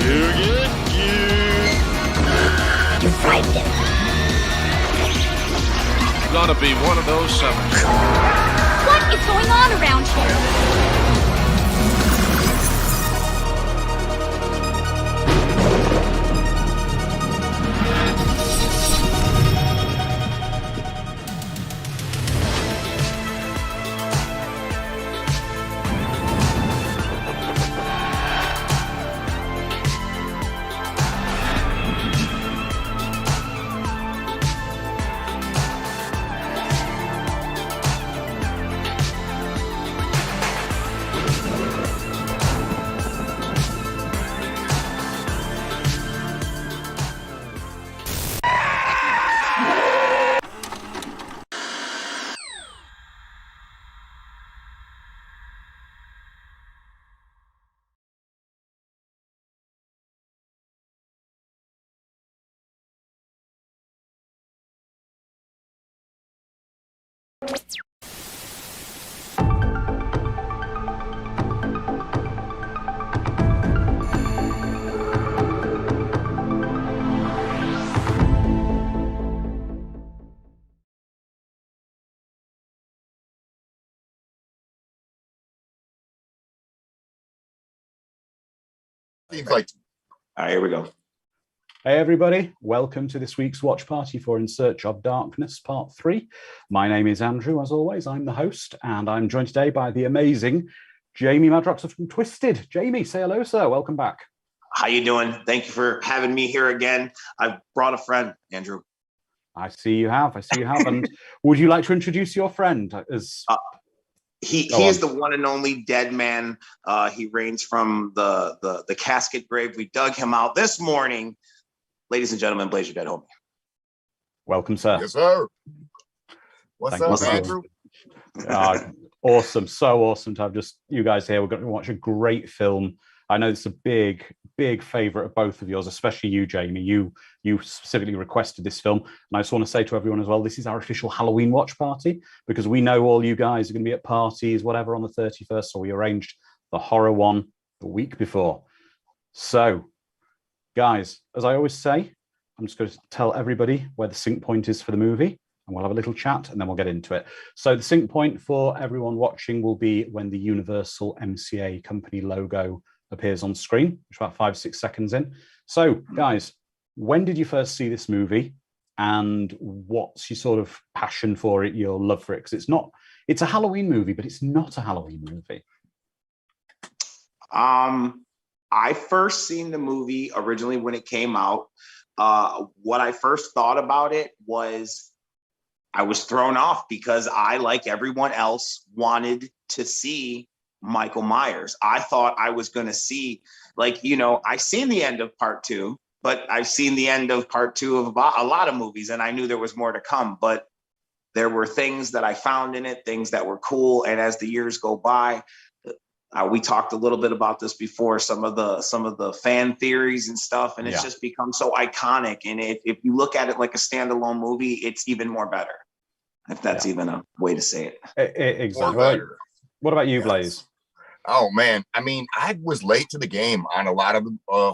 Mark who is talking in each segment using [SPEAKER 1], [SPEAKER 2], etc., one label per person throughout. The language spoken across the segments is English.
[SPEAKER 1] You frightened him.
[SPEAKER 2] Gotta be one of those summers.
[SPEAKER 1] What is going on around here?
[SPEAKER 3] Seems like. All right, here we go.
[SPEAKER 4] Hey everybody, welcome to this week's watch party for In Search of Darkness Part 3. My name is Andrew, as always, I'm the host, and I'm joined today by the amazing Jamie Madrox from Twiztid. Jamie, say hello, sir, welcome back.
[SPEAKER 3] How you doing? Thank you for having me here again. I've brought a friend, Andrew.
[SPEAKER 4] I see you have, and would you like to introduce your friend?
[SPEAKER 3] He is the one and only dead man. He reigns from the casket grave. We dug him out this morning. Ladies and gentlemen, Blaze your dead homie.
[SPEAKER 4] Welcome, sir.
[SPEAKER 5] Yes, sir. What's
[SPEAKER 4] Thank
[SPEAKER 5] up,
[SPEAKER 4] you.
[SPEAKER 5] Andrew?
[SPEAKER 4] Awesome, so awesome to have just you guys here. We're going to watch a great film. I know it's a big favorite of both of yours, especially you, Jamie. You specifically requested this film. And I just want to say to everyone as well, this is our official Halloween watch party, because we know all you guys are going to be at parties, whatever, on the 31st. So we arranged the horror one the week before. So, guys, as I always say, I'm just going to tell everybody where the sync point is for the movie, and we'll have a little chat and then we'll get into it. So the sync point for everyone watching will be when the Universal MCA company logo appears on screen, which is about 5-6 seconds in. So, guys, when did you first see this movie, and what's your sort of passion for it, your love for it? Because it's a Halloween movie, but it's not a Halloween movie.
[SPEAKER 3] I first seen the movie originally when it came out. What I first thought about it was I was thrown off because I, like everyone else, wanted to see Michael Myers. I thought I was going to see, I seen the end of part 2, but I've seen the end of part 2 of a lot of movies, and I knew there was more to come, but there were things that I found in it, things that were cool. And as the years go by, we talked a little bit about this before, some of the fan theories and stuff, and it's just become so iconic. And if you look at it like a standalone movie, it's even more better, if that's even a way to say it.
[SPEAKER 4] Exactly. What about you, Blaze?
[SPEAKER 5] Oh man, I mean, I was late to the game on a lot of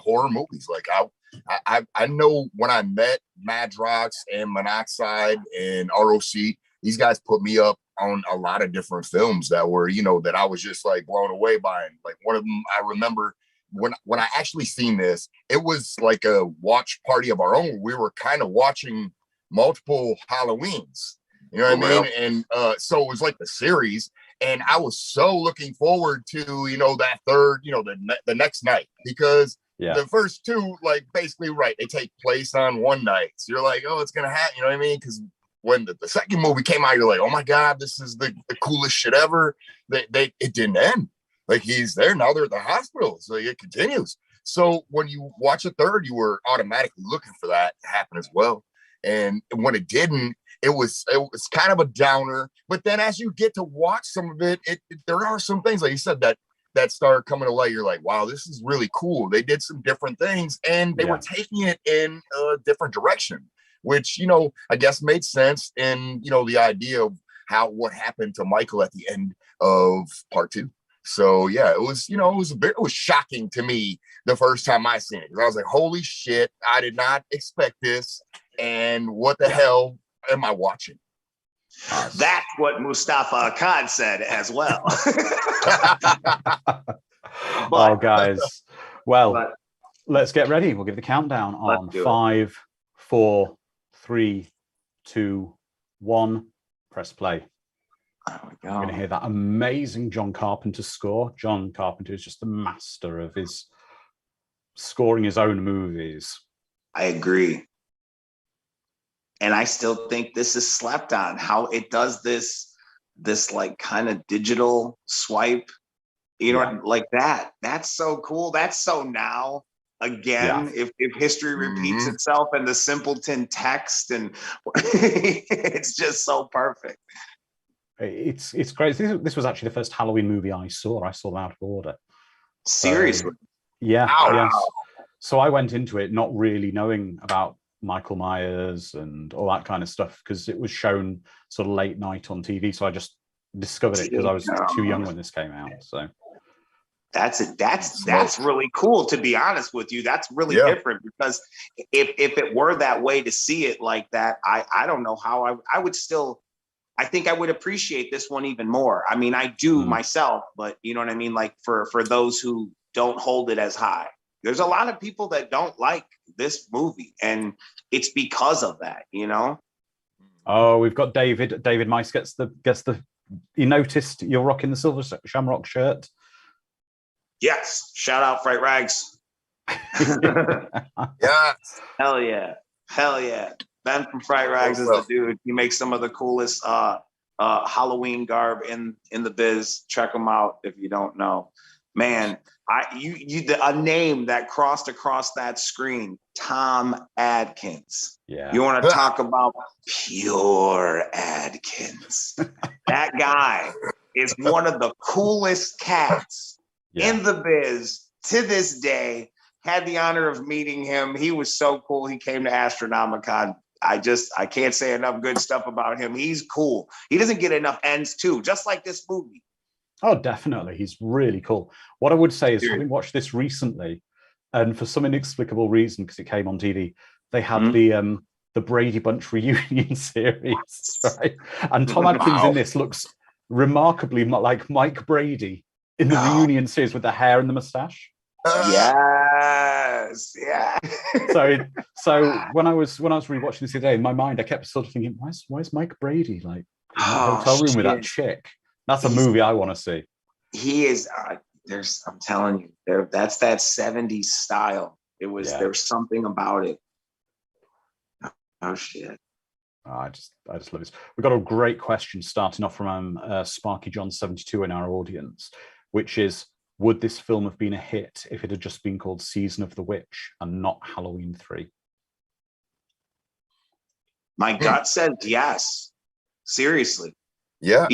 [SPEAKER 5] horror movies. Like I know when I met Madrox and Monoxide and ROC, these guys put me up on a lot of different films that were, that I was just like blown away by. And like one of them, I remember when I actually seen this, it was like a watch party of our own. We were kind of watching multiple Halloweens, you know what I mean? And so it was like the series. And I was so looking forward to, that third, the next night, because the first two, like basically, they take place on one night. So you're like, oh, it's going to happen. You know what I mean? Because when the second movie came out, you're like, oh my God, this is the coolest shit ever. It didn't end. Like, he's there. Now they're at the hospital. So it continues. So when you watch the third, you were automatically looking for that to happen as well. And when it didn't, it was kind of a downer. But then as you get to watch some of it, there are some things, like you said, that start coming to light. You're like, wow, this is really cool. They did some different things, and they were taking it in a different direction, which, I guess made sense in, the idea of what happened to Michael at the end of part 2. So yeah, it was, it was shocking to me the first time I seen it. I was like, holy shit, I did not expect this. And what the hell am I watching?
[SPEAKER 3] That's what Mustafa Akkad said as well.
[SPEAKER 4] Oh, guys. Well, let's get ready. We'll give the countdown on 5, 4, 3, 2, 1. Press play.
[SPEAKER 3] There we
[SPEAKER 4] You're going to hear that amazing John Carpenter score. John Carpenter is just the master of his scoring his own movies.
[SPEAKER 3] I agree. And I still think this is slept on, how it does this like kind of digital swipe, like that. That's so cool. That's so now. Again, if history repeats itself and the simpleton text, and it's just so perfect.
[SPEAKER 4] It's great. This was actually the first Halloween movie I saw. I saw that out of order.
[SPEAKER 3] Seriously?
[SPEAKER 4] Yeah.
[SPEAKER 3] Wow.
[SPEAKER 4] Yes. So I went into it not really knowing about Michael Myers and all that kind of stuff, because it was shown sort of late night on TV. So I just discovered it because I was too young when this came out. So
[SPEAKER 3] that's it. That's really cool, to be honest with you. That's really different, because if it were that way, to see it like that, I don't know how I would still. I think I would appreciate this one even more. I mean, I do myself, but you know what I mean? Like for those who don't hold it as high, there's a lot of people that don't like this movie, and it's because of that,
[SPEAKER 4] Oh, we've got David. David Mice gets the. You noticed you're rocking the Silver Shamrock shirt.
[SPEAKER 3] Yes. Shout out Fright Rags.
[SPEAKER 5] Yeah.
[SPEAKER 3] Hell yeah. Ben from Fright Rags is the dude. He makes some of the coolest Halloween garb in the biz. Check him out if you don't know. Man, a name that crossed across that screen, Tom Adkins.
[SPEAKER 4] Yeah.
[SPEAKER 3] You want to talk about pure Adkins? That guy is one of the coolest cats in the biz to this day. Had the honor of meeting him. He was so cool. He came to Astronomicon. I can't say enough good stuff about him. He's cool. He doesn't get enough ends too, just like this movie.
[SPEAKER 4] Oh, definitely. He's really cool. What I would say is, having watched this recently, and for some inexplicable reason, because it came on TV, they had the Brady Bunch reunion series, right? And Tom Adkins in this looks remarkably like Mike Brady in the reunion series with the hair and the mustache.
[SPEAKER 3] Yes, yeah.
[SPEAKER 4] So when I was rewatching this today, in my mind, I kept sort of thinking, why's Mike Brady like in the hotel room with that chick? That's a movie I want to see.
[SPEAKER 3] He is. I'm telling you, that's that 70s style. There's something about it. Oh shit.
[SPEAKER 4] I just love this. We've got a great question starting off from Sparky John 72 in our audience, which is, would this film have been a hit if it had just been called Season of the Witch and not Halloween 3?
[SPEAKER 3] My gut says yes. Seriously.
[SPEAKER 5] Yeah.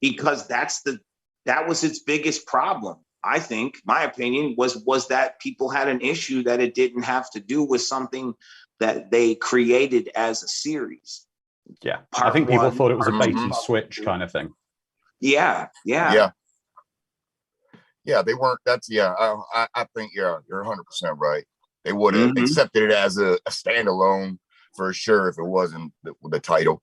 [SPEAKER 3] Because that was its biggest problem. I think, my opinion, was that people had an issue that it didn't have to do with something that they created as a series.
[SPEAKER 4] Yeah. I think people thought it was a bait and switch kind of thing.
[SPEAKER 3] Yeah.
[SPEAKER 5] Yeah, they weren't. I think you're 100% right. They would have accepted it as a standalone for sure if it wasn't the title.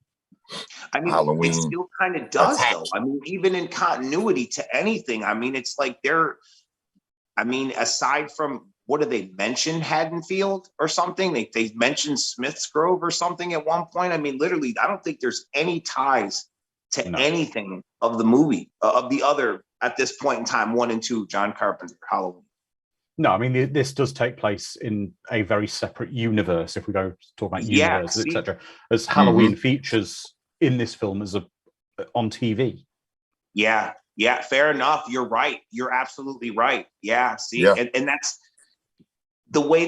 [SPEAKER 3] I mean,
[SPEAKER 5] Halloween
[SPEAKER 3] it still kind of does, though. I mean, even in continuity to anything, I mean, it's like aside from, what do they mention, Haddonfield or something? They mentioned Smith's Grove or something at one point. I mean, literally, I don't think there's any ties to anything of the movie, of the other, at this point in time, 1 and 2, John Carpenter, Halloween.
[SPEAKER 4] No, I mean, this does take place in a very separate universe, if we go talk about universes, etc. As Halloween features in this film as on TV.
[SPEAKER 3] Yeah, fair enough. You're right. You're absolutely right. Yeah, see, and that's the way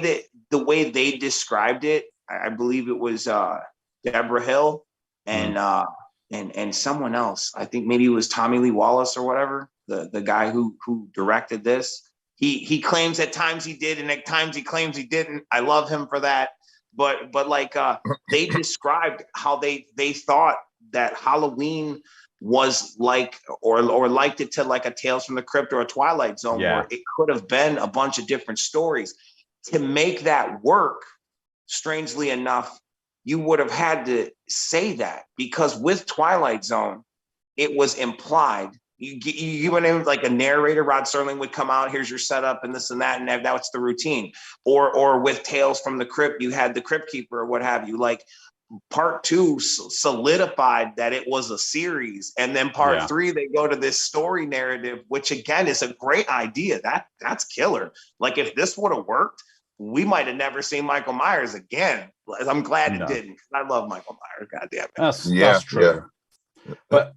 [SPEAKER 3] they described it. I believe it was Deborah Hill and someone else. I think maybe it was Tommy Lee Wallace or whatever, the guy who directed this. He claims at times he did, and at times he claims he didn't. I love him for that. But like they described how they thought that Halloween was like, or liked it to like a Tales from the Crypt or a Twilight Zone, where it could have been a bunch of different stories. To make that work, strangely enough, you would have had to say that, because with Twilight Zone, it was implied. You went in like a narrator, Rod Serling would come out, here's your setup and this and that, and that's the routine. Or with Tales from the Crypt, you had the Crypt Keeper or what have you. Like, part 2 solidified that it was a series, and then part 3 they go to this story narrative, which again is a great idea. That's killer. Like, if this would have worked, we might have never seen Michael Myers again. I'm glad it didn't, because I love Michael Myers. God damn it.
[SPEAKER 4] That's true. Yeah. But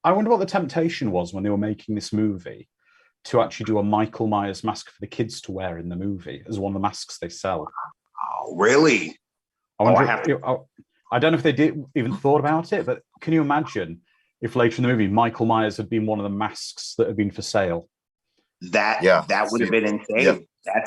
[SPEAKER 4] I wonder what the temptation was when they were making this movie to actually do a Michael Myers mask for the kids to wear in the movie as one of the masks they sell.
[SPEAKER 3] Oh, really?
[SPEAKER 4] I wonder. I don't know if they did even thought about it, but can you imagine if later in the movie Michael Myers had been one of the masks that had been for sale?
[SPEAKER 3] That would have been insane. Yeah.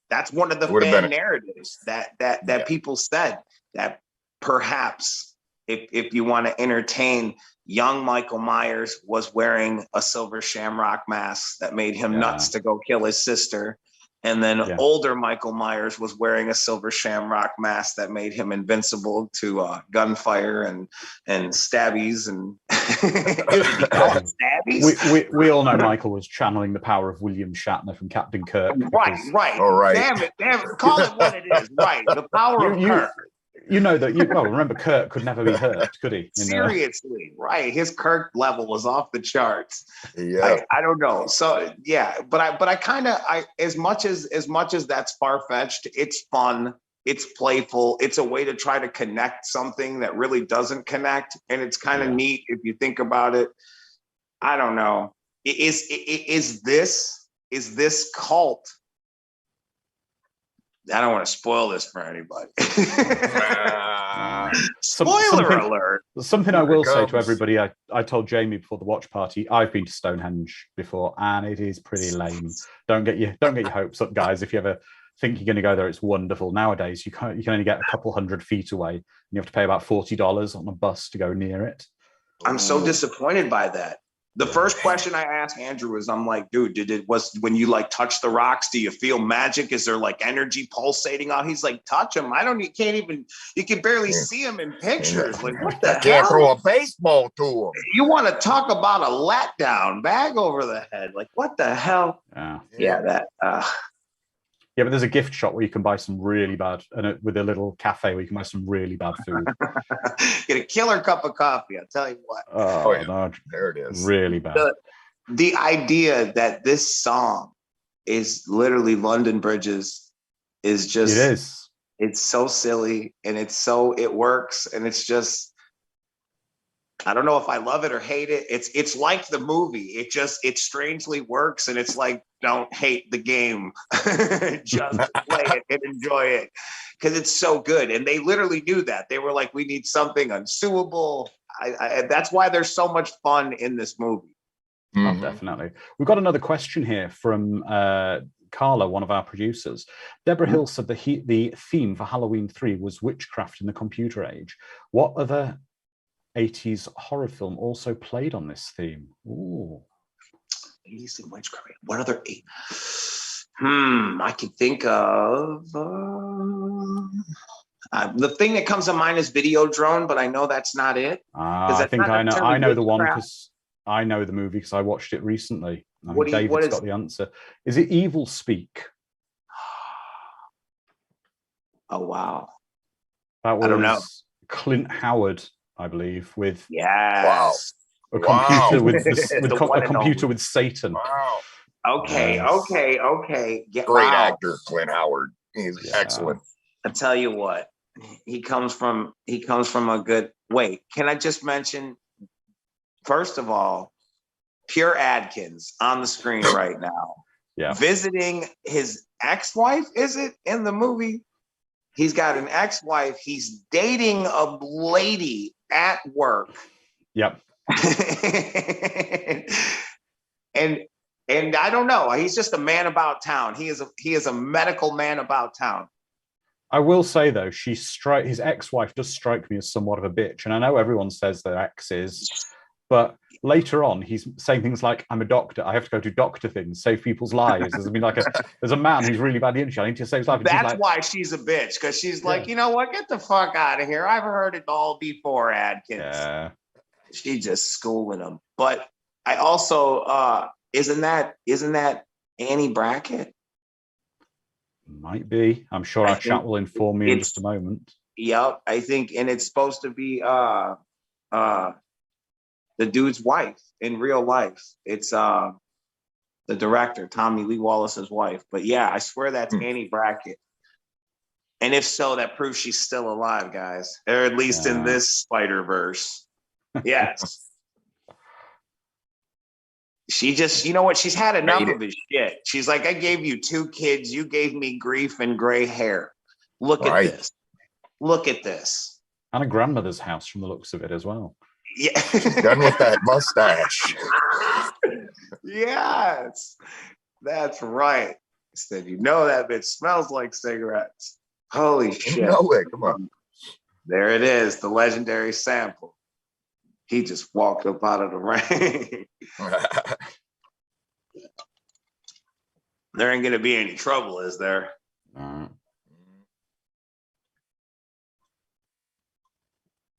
[SPEAKER 3] That's one of the fan narratives that people said, that perhaps if you want to entertain, young Michael Myers was wearing a silver shamrock mask that made him nuts to go kill his sister. And then older Michael Myers was wearing a silver shamrock mask that made him invincible to gunfire and stabbies and stabbies.
[SPEAKER 4] We all know Michael was channeling the power of William Shatner from Captain Kirk.
[SPEAKER 3] Right.
[SPEAKER 5] All right.
[SPEAKER 3] Damn it. Call it what it is. Right. The power of Kirk.
[SPEAKER 4] You know that remember, Kirk could never be hurt, could he?
[SPEAKER 3] Seriously, right? His Kirk level was off the charts.
[SPEAKER 5] Yeah,
[SPEAKER 3] I don't know. So but I kind of as much as that's far-fetched, it's fun, it's playful, it's a way to try to connect something that really doesn't connect, and it's kind of neat if you think about it. I don't know. Is this cult? I don't want to spoil this for anybody. Spoiler alert.
[SPEAKER 4] Something I will say to everybody, I told Jamie before the watch party, I've been to Stonehenge before, and it is pretty lame. Don't get your hopes up, guys. If you ever think you're going to go there, it's wonderful. Nowadays, you can only get a couple hundred feet away, and you have to pay about $40 on a bus to go near it.
[SPEAKER 3] I'm so disappointed by that. The first question I asked Andrew was, I'm like, dude, when you like touch the rocks, do you feel magic? Is there like energy pulsating out? He's like, touch them. You can barely see them in pictures. Like, what the hell?
[SPEAKER 5] Can't throw a baseball to them.
[SPEAKER 3] You want to talk about a letdown, bag over the head. Like, what the hell?
[SPEAKER 4] Yeah, but there's a gift shop where you can buy some really bad, and with a little cafe where you can buy some really bad food.
[SPEAKER 3] Get a killer cup of coffee, I'll tell you what.
[SPEAKER 4] No,
[SPEAKER 5] there it is.
[SPEAKER 4] Really bad.
[SPEAKER 3] The idea that this song is literally London Bridges is just...
[SPEAKER 4] It is.
[SPEAKER 3] It's so silly, and it works, and it's just... I don't know if I love it or hate it. It's like the movie. It strangely works, and it's like, don't hate the game. Just play it and enjoy it, because it's so good. And they literally knew that. They were like, we need something unsuable. That's why there's so much fun in this movie.
[SPEAKER 4] Oh, definitely. We've got another question here from Carla, one of our producers. Deborah Hill said the theme for Halloween 3 was witchcraft in the computer age. What other 80s horror film also played on this theme? Ooh.
[SPEAKER 3] 80s and witchcraft. What other I can think of the thing that comes to mind is Videodrome, but I know that's not it.
[SPEAKER 4] I think I know the one, because I know the movie because I watched it recently. David's got the answer. Is it Evil Speak?
[SPEAKER 3] Oh wow.
[SPEAKER 4] That was,
[SPEAKER 3] I don't know.
[SPEAKER 4] Clint Howard, I believe, with a computer with Satan.
[SPEAKER 5] Wow.
[SPEAKER 3] Okay.
[SPEAKER 5] Great actor, Clint Howard. He's excellent.
[SPEAKER 3] I tell you what, he comes from a good... Wait, can I just mention, first of all, Pure Adkins on the screen right now.
[SPEAKER 4] Yeah.
[SPEAKER 3] Visiting his ex-wife, is it, in the movie? He's got an ex-wife. He's dating a lady at work.
[SPEAKER 4] Yep.
[SPEAKER 3] and I don't know. He's just a man about town. He is a medical man about town.
[SPEAKER 4] I will say though, his ex-wife does strike me as somewhat of a bitch, and I know everyone says their exes, but later on he's saying things like, "I'm a doctor. I have to go do doctor things, save people's lives." There's a man who's really badly injured. I need to save his life.
[SPEAKER 3] That's why she's a bitch, because she's like, you know what? Get the fuck out of here. I've heard it all before, Adkins.
[SPEAKER 4] Yeah.
[SPEAKER 3] She just schooling him. But I also isn't that Annie Brackett?
[SPEAKER 4] Might be. I'm sure our chat will inform me in just a moment.
[SPEAKER 3] Yep, I think, and it's supposed to be the dude's wife in real life. It's the director, Tommy Lee Wallace's wife. But yeah, I swear that's Annie Brackett. And if so, that proves she's still alive, guys. Or at least in this Spider-Verse. Yes. She just, you know what? She's had enough of his shit. She's like, I gave you 2 kids. You gave me grief and gray hair. Look at this. Look at this.
[SPEAKER 4] And a grandmother's house from the looks of it as well.
[SPEAKER 3] Yeah.
[SPEAKER 5] She's done with that mustache.
[SPEAKER 3] Yes. That's right. I said, you know that bitch smells like cigarettes. Holy shit.
[SPEAKER 5] No way. Come on.
[SPEAKER 3] There it is. The legendary sample. He just walked up out of the rain. There ain't gonna be any trouble, is there?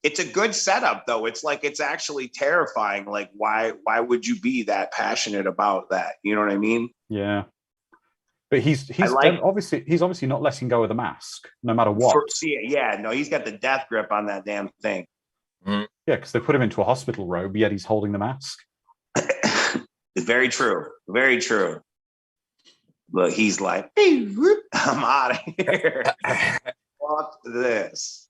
[SPEAKER 3] It's a good setup, though. It's like, it's actually terrifying. Like, why would you be that passionate about that? You know what I mean?
[SPEAKER 4] Yeah. But he's obviously not letting go of the mask, no matter what.
[SPEAKER 3] He's got the death grip on that damn thing.
[SPEAKER 4] Yeah, because they put him into a hospital robe, yet he's holding the mask.
[SPEAKER 3] Very true. Very true. But he's like, hey, whoop, I'm out of here. Fuck this.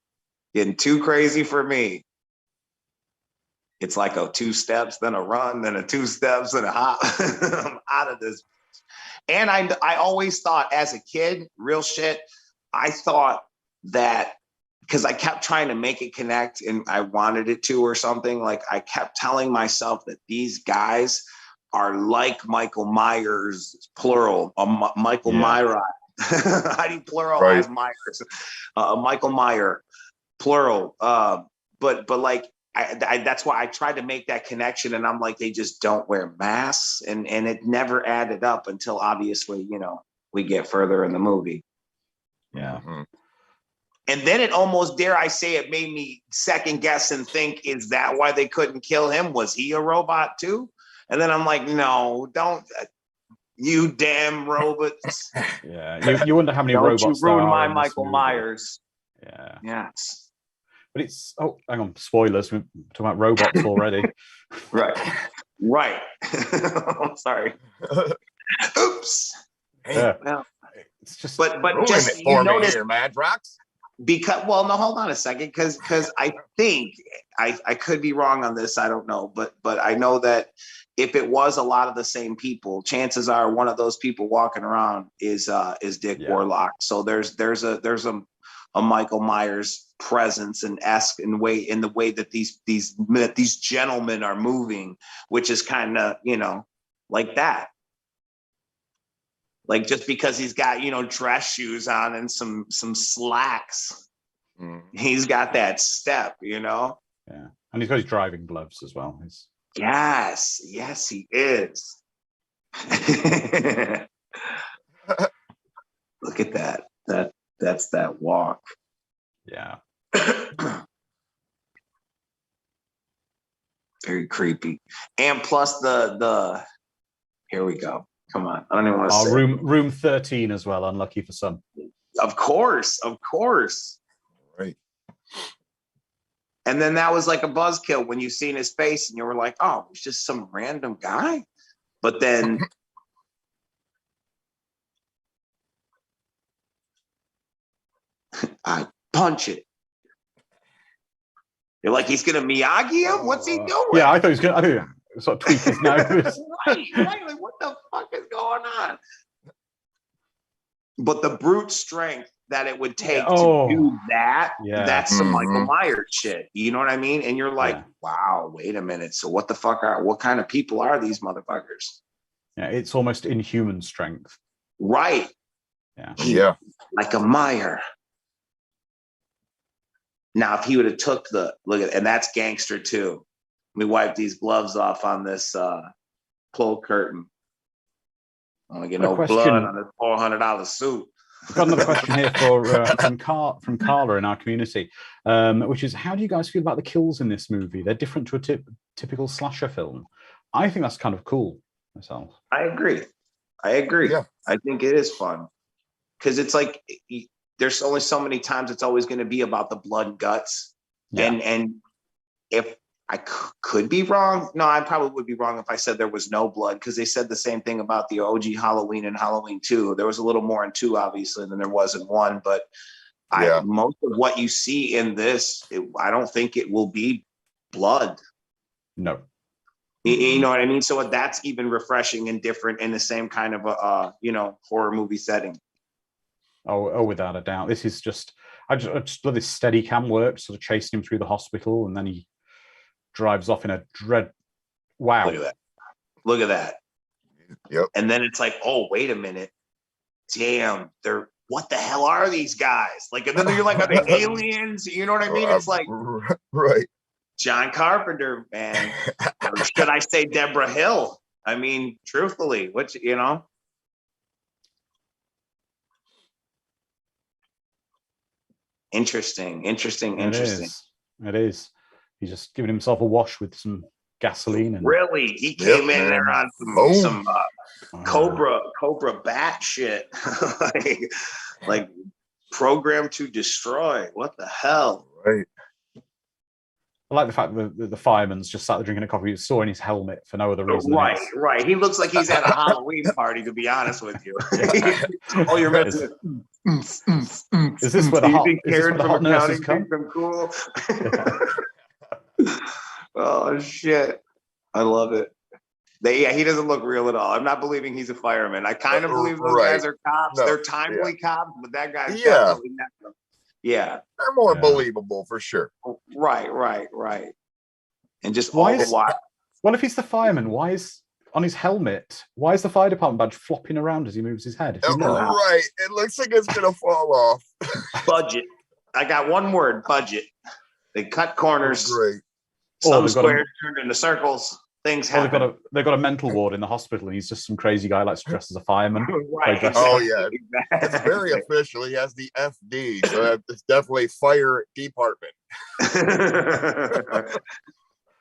[SPEAKER 3] Getting too crazy for me. It's like a 2 steps, then a run, then a 2 steps, and a hop. I'm out of this. And I always thought as a kid, real shit, I thought that, because I kept trying to make it connect and I wanted it to or something, like I kept telling myself that these guys are like Michael Myers, plural, Michael Myra. How do you pluralize Myers? Michael Meyer, plural. But like, that's why I tried to make that connection, and I'm like, they just don't wear masks, and it never added up until obviously, we get further in the movie.
[SPEAKER 4] Yeah.
[SPEAKER 5] Mm-hmm.
[SPEAKER 3] And then it almost, dare I say, it made me second guess and think, is that why they couldn't kill him? Was he a robot too? And then I'm like, no, don't, you damn robots.
[SPEAKER 4] Yeah, you wonder how many robots
[SPEAKER 3] you ruin
[SPEAKER 4] there are
[SPEAKER 3] my Michael Myers.
[SPEAKER 4] Yeah.
[SPEAKER 3] Yes.
[SPEAKER 4] But it's, hang on, spoilers. We're talking about robots already.
[SPEAKER 3] Right. I'm sorry. Oops.
[SPEAKER 4] Yeah.
[SPEAKER 3] Well,
[SPEAKER 4] it's just,
[SPEAKER 3] but just,
[SPEAKER 5] you notice here, Madrox.
[SPEAKER 3] Because, well, no, hold on a second, because I think I could be wrong on this. I don't know, but I know that if it was a lot of the same people, chances are one of those people walking around is Dick Warlock. So there's a Michael Myers presence and esque in the way that these gentlemen are moving, which is kind of like that. Like, just because he's got, dress shoes on and some slacks, he's got that step, Yeah.
[SPEAKER 4] And he's got his driving gloves as well.
[SPEAKER 3] Yes, he is. Look at that. That's that walk.
[SPEAKER 4] Yeah.
[SPEAKER 3] Very creepy. And plus the here we go. Come on. I don't even want to say
[SPEAKER 4] room 13 as well, unlucky for some.
[SPEAKER 3] Of course.
[SPEAKER 5] Right.
[SPEAKER 3] And then that was like a buzzkill when you seen his face and you were like, oh, it's just some random guy. But then I punch it. You're like, he's gonna Miyagi him? What's he doing?
[SPEAKER 4] Yeah, I thought he was gonna sort of tweak his nose.
[SPEAKER 3] right. Like, what the fuck is going on? But the brute strength that it would take to do that, that's some Michael Myers shit. You know what I mean? And you're like, wow, wait a minute. So what kind of people are these motherfuckers?
[SPEAKER 4] Yeah, it's almost inhuman strength.
[SPEAKER 3] Right.
[SPEAKER 4] Yeah.
[SPEAKER 5] Yeah.
[SPEAKER 3] Like a Meyer. Now, if he would have took the look at, and that's gangster too. Let me wipe these gloves off on this pull curtain. I don't get no blood on this $400 suit.
[SPEAKER 4] I've got another question here from Carla in our community, which is, how do you guys feel about the kills in this movie? They're different to a typical slasher film. I think that's kind of cool myself.
[SPEAKER 3] I agree. Yeah. I think it is fun because it's like there's only so many times it's always going to be about the blood and guts. Yeah. And if I could be wrong, no, I probably would be wrong if I said there was no blood, because they said the same thing about the OG Halloween and Halloween 2. There was a little more in 2, obviously, than there was in 1. But most of what you see in this, I don't think it will be blood.
[SPEAKER 4] No.
[SPEAKER 3] You know what I mean? So that's even refreshing and different in the same kind of a horror movie setting.
[SPEAKER 4] Oh, without a doubt. This is just, I just love this steady cam work, sort of chasing him through the hospital, and then he drives off in a dread. Wow.
[SPEAKER 3] Look at that.
[SPEAKER 5] Yep.
[SPEAKER 3] And then it's like, oh, wait a minute. Damn, what the hell are these guys? Like, and then you're like, are they aliens? You know what I mean? It's like,
[SPEAKER 5] right.
[SPEAKER 3] John Carpenter, man. Or should I say Deborah Hill? I mean, truthfully, Interesting.
[SPEAKER 4] It is. He's just giving himself a wash with some gasoline. And
[SPEAKER 3] really, he came in there on some Cobra bat shit, like programmed to destroy. What the hell?
[SPEAKER 5] Right.
[SPEAKER 4] I like the fact that the fireman's just sat there drinking a coffee, he's storing his helmet for no other reason.
[SPEAKER 3] Right. He looks like he's at a Halloween party, to be honest with you. Oh, you're meant to.
[SPEAKER 4] Is this where the hot nurses come?
[SPEAKER 3] Cool. Oh shit! I love it. He doesn't look real at all. I'm not believing he's a fireman. I kind of believe those guys are cops. No, they're timely cops, but that guy's definitely not. Yeah,
[SPEAKER 5] they're more believable for sure.
[SPEAKER 3] Right. And just
[SPEAKER 4] well, if he's the fireman, why is on his helmet? Why is the fire department badge flopping around as he moves his head?
[SPEAKER 5] Right, it looks like it's gonna fall off.
[SPEAKER 3] Budget. I got one word: budget. They cut corners.
[SPEAKER 5] Great.
[SPEAKER 3] Some squares turned into circles. Things happen.
[SPEAKER 4] They've got a mental ward in the hospital, and he's just some crazy guy likes to dress as a fireman.
[SPEAKER 3] Right.
[SPEAKER 5] Oh yeah, it's very official. He has the FD, so it's definitely fire department.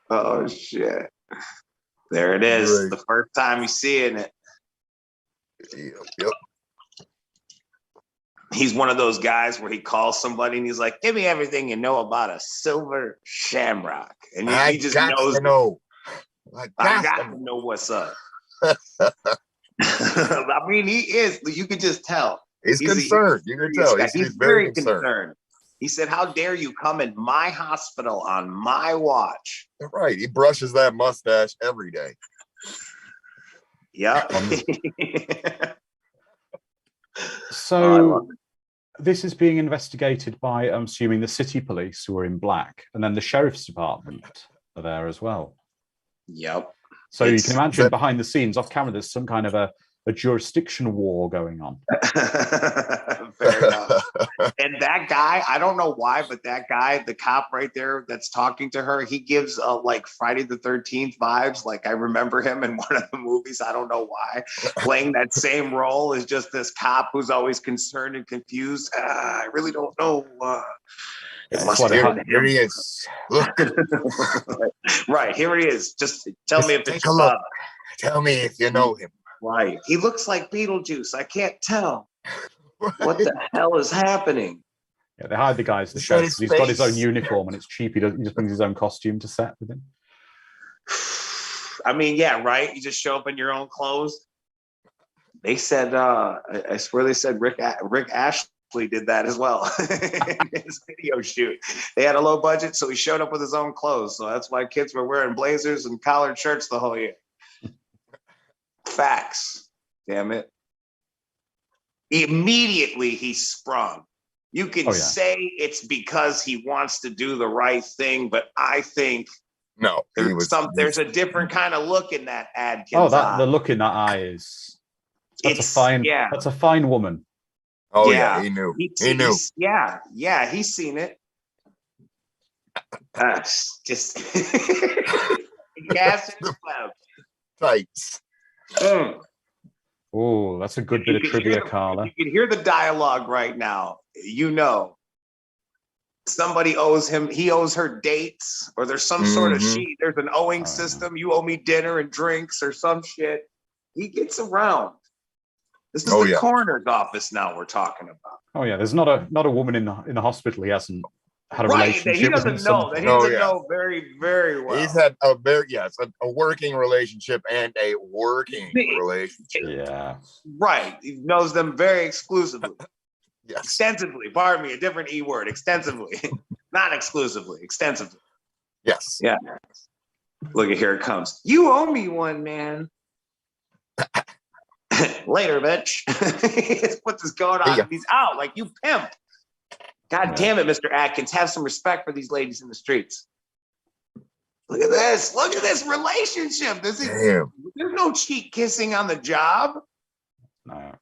[SPEAKER 3] Oh shit! There it is. Right. The first time you seeing it.
[SPEAKER 5] Yep.
[SPEAKER 3] He's one of those guys where he calls somebody and he's like, "Give me everything you know about a silver shamrock," and he just knows. I got to know what's up. I mean, he is. You can just tell.
[SPEAKER 5] He's concerned. You can tell. He's very concerned.
[SPEAKER 3] He said, "How dare you come in my hospital on my watch?"
[SPEAKER 5] Right. He brushes that mustache every day.
[SPEAKER 3] Yeah.
[SPEAKER 4] So this is being investigated by, I'm assuming, the city police, who are in black, and then the sheriff's department are there as well.
[SPEAKER 3] Yep.
[SPEAKER 4] So you can imagine behind the scenes, off camera, there's some kind of a jurisdiction war going on.
[SPEAKER 3] Fair enough. And that guy, I don't know why, but that guy, the cop right there that's talking to her, he gives like Friday the 13th vibes. Like I remember him in one of the movies. I don't know why. Playing that same role as just this cop who's always concerned and confused. I really don't know.
[SPEAKER 5] Here he is. Look.
[SPEAKER 3] Right, here he is. Just tell me if it's
[SPEAKER 5] a look. Tell me if you know him.
[SPEAKER 3] Right. He looks like Beetlejuice. I can't tell. Right. What the hell is happening?
[SPEAKER 4] Yeah, they hired the guys to show. He's got his own uniform and it's cheap. He just brings his own costume to set with him.
[SPEAKER 3] I mean, yeah, right. You just show up in your own clothes. They said, I swear they said Rick Ashley did that as well in his video shoot. They had a low budget, so he showed up with his own clothes. So that's why kids were wearing blazers and collared shirts the whole year. Facts. Damn it. Immediately he sprung. You can say it's because he wants to do the right thing, but I think there's a different kind of look in that Adkins eye.
[SPEAKER 4] The look in that eye is that's a fine woman.
[SPEAKER 5] Oh yeah, he knew.
[SPEAKER 3] He knew. Yeah, he's seen it. Just gas in the web.
[SPEAKER 5] Tights.
[SPEAKER 4] Oh, that's a good bit of trivia, Carla.
[SPEAKER 3] You can hear the dialogue right now. You know, somebody owes him, he owes her dates, or there's some sort of sheet. There's an owing system. You owe me dinner and drinks or some shit. He gets around. This is the coroner's office now we're talking about.
[SPEAKER 4] Oh yeah, there's not a woman in the hospital he hasn't had a relationship.
[SPEAKER 3] He doesn't
[SPEAKER 4] with
[SPEAKER 3] know. That he doesn't know very, very well.
[SPEAKER 5] He's had a working relationship and a working relationship.
[SPEAKER 4] Yeah.
[SPEAKER 3] Right. He knows them very exclusively.
[SPEAKER 5] Yes.
[SPEAKER 3] Extensively. Pardon me, a different E word. Extensively. Not exclusively. Extensively.
[SPEAKER 5] Yes.
[SPEAKER 3] Yeah. Look at, here it comes. You owe me one, man. Later, bitch. What's this going on? Yeah. He's out like you pimp. God damn it, Mr. Atkins. Have some respect for these ladies in the streets. Look at this. Look at this relationship. There's no cheek kissing on the job.
[SPEAKER 4] No.